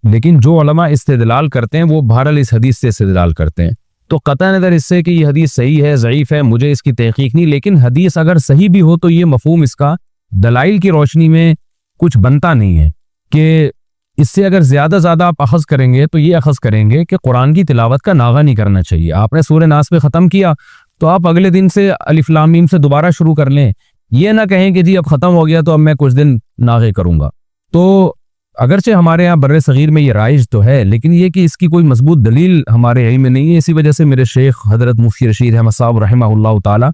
لیکن جو علماء استدلال کرتے ہیں وہ بہرحال اس حدیث سے استدلال کرتے ہیں. تو قطع نظر اس سے کہ یہ حدیث صحیح ہے ضعیف ہے مجھے اس کی تحقیق نہیں، لیکن حدیث اگر صحیح بھی ہو تو یہ مفہوم اس کا دلائل کی روشنی میں کچھ بنتا نہیں ہے کہ اس سے اگر زیادہ آپ اخذ کریں گے تو یہ اخذ کریں گے کہ قرآن کی تلاوت کا ناغہ نہیں کرنا چاہیے. آپ نے سورہ ناس پہ ختم کیا تو آپ اگلے دن سے الف لام میم سے دوبارہ شروع کر لیں. یہ نہ کہیں کہ جی اب ختم ہو گیا تو اب میں کچھ دن ناغے کروں گا. تو اگرچہ ہمارے ہاں بر صغیر میں یہ رائج تو ہے، لیکن یہ کہ اس کی کوئی مضبوط دلیل ہمارے علم میں نہیں ہے. اسی وجہ سے میرے شیخ حضرت مفتی رشید احمد صاحب رحمہ اللہ تعالی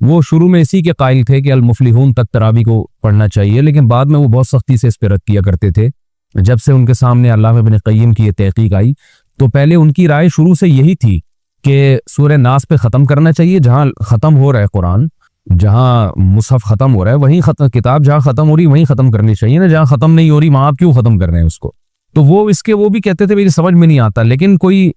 وہ شروع میں اسی کے قائل تھے کہ المفلحون تک تراوی کو پڑھنا چاہیے، لیکن بعد میں وہ بہت سختی سے اس پہ رد کیا کرتے تھے. جب سے ان کے سامنے علامہ ابن قیم کی یہ تحقیق آئی تو پہلے ان کی رائے شروع سے یہی تھی کہ سورہ ناس پہ ختم کرنا چاہیے، جہاں ختم ہو رہا ہے قرآن، جہاں مصحف ختم ہو رہا ہے وہیں کتاب جہاں ختم ہو رہی وہیں ختم کرنی چاہیے نا، جہاں ختم نہیں ہو رہی وہاں آپ کیوں ختم کر رہے ہیں اس کو. تو وہ بھی کہتے تھے میری سمجھ میں نہیں آتا، لیکن کوئی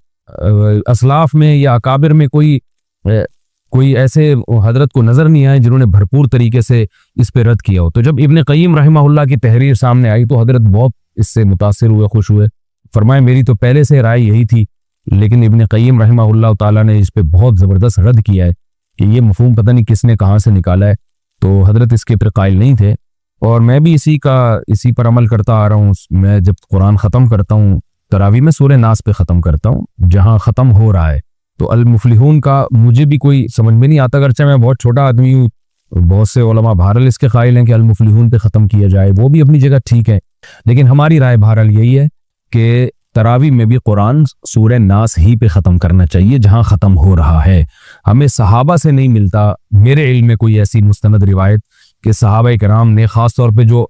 اسلاف میں یا اکابر میں کوئی ایسے حضرت کو نظر نہیں آئے جنہوں نے بھرپور طریقے سے اس پہ رد کیا ہو. تو جب ابن قیم رحمہ اللہ کی تحریر سامنے آئی تو حضرت بہت اس سے متاثر ہوئے، خوش ہوئے. فرمائے میری تو پہلے سے رائے یہی تھی، لیکن ابن قیم رحمہ اللہ تعالیٰ نے اس پہ بہت زبردست رد کیا ہے کہ یہ مفہوم پتہ نہیں کس نے کہاں سے نکالا ہے. تو حضرت اس کے پر قائل نہیں تھے، اور میں بھی اسی پر عمل کرتا آ رہا ہوں. میں جب قرآن ختم کرتا ہوں تراویح میں سورہ ناس پہ ختم کرتا ہوں جہاں ختم ہو رہا ہے. تو المفلحون کا مجھے بھی کوئی سمجھ میں نہیں آتا، اگرچہ میں بہت چھوٹا آدمی ہوں. بہت سے علماء بہرحال اس کے قائل ہیں کہ المفلحون پہ ختم کیا جائے، وہ بھی اپنی جگہ ٹھیک ہے، لیکن ہماری رائے بہرحال یہی ہے کہ تراویح میں بھی قرآن سورہ ناس ہی پہ ختم کرنا چاہیے جہاں ختم ہو رہا ہے. ہمیں صحابہ سے نہیں ملتا میرے علم میں کوئی ایسی مستند روایت کہ صحابہ کرام نے خاص طور پہ جو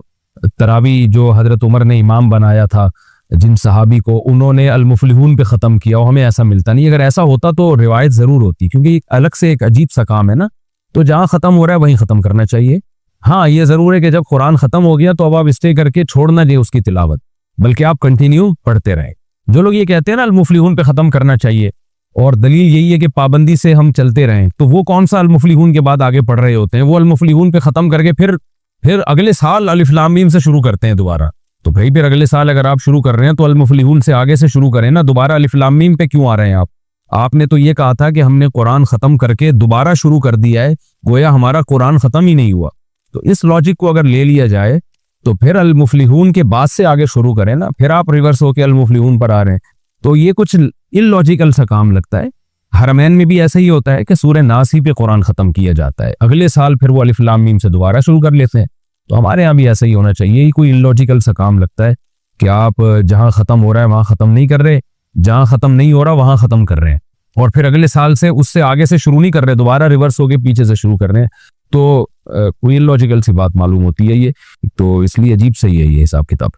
تراویح جو حضرت عمر نے امام بنایا تھا جن صحابی کو، انہوں نے المفلحون پہ ختم کیا، ہمیں ایسا ملتا نہیں. اگر ایسا ہوتا تو روایت ضرور ہوتی، کیونکہ الگ سے ایک عجیب سا کام ہے نا. تو جہاں ختم ہو رہا ہے وہیں ختم کرنا چاہیے. ہاں یہ ضرور ہے کہ جب قرآن ختم ہو گیا تو اب آپ اسٹے کر کے چھوڑ نہ دیں اس کی تلاوت، بلکہ آپ کنٹینیو پڑھتے رہیں. جو لوگ یہ کہتے ہیں نا المفلحون پہ ختم کرنا چاہیے اور دلیل یہی ہے کہ پابندی سے ہم چلتے رہیں، تو وہ کون سا المفلحون کے بعد آگے پڑھ رہے ہوتے ہیں؟ وہ المفلحون پہ ختم کر کے پھر اگلے سال الف لام میم سے شروع کرتے ہیں دوبارہ. تو بھائی پھر اگلے سال اگر آپ شروع کر رہے ہیں تو المفلحون سے آگے سے شروع کریں نا، دوبارہ الف لام میم پہ کیوں آ رہے ہیں آپ نے تو یہ کہا تھا کہ ہم نے قرآن ختم کر کے دوبارہ شروع کر دیا ہے، گویا ہمارا قرآن ختم ہی نہیں ہوا. تو اس لاجک کو اگر لے لیا جائے تو پھر المفلحون کے بعد سے آگے شروع کریں نا، پھر آپ ریورس ہو کے المفلحون پر آ رہے ہیں. تو یہ کچھ اللوجیکل سا کام لگتا ہے. حرمین میں بھی ایسا ہی ہوتا ہے کہ سورہ ناس ہی پہ قرآن ختم کیا جاتا ہے، اگلے سال پھر وہ الف لام میم سے دوبارہ شروع کر لیتے ہیں. تو ہمارے ہاں بھی ایسا ہی ہونا چاہیے. یہ کوئی اللوجیکل سا کام لگتا ہے کہ آپ جہاں ختم ہو رہا ہے وہاں ختم نہیں کر رہے، جہاں ختم نہیں ہو رہا وہاں ختم کر رہے ہیں، اور پھر اگلے سال سے اس سے آگے سے شروع نہیں کر رہے، دوبارہ ریورس ہو کے پیچھے سے شروع کر رہے ہیں. تو کوئی اللوجیکل سی بات معلوم ہوتی ہے یہ. تو اس لیے عجیب صحیح ہے یہ حساب کتاب.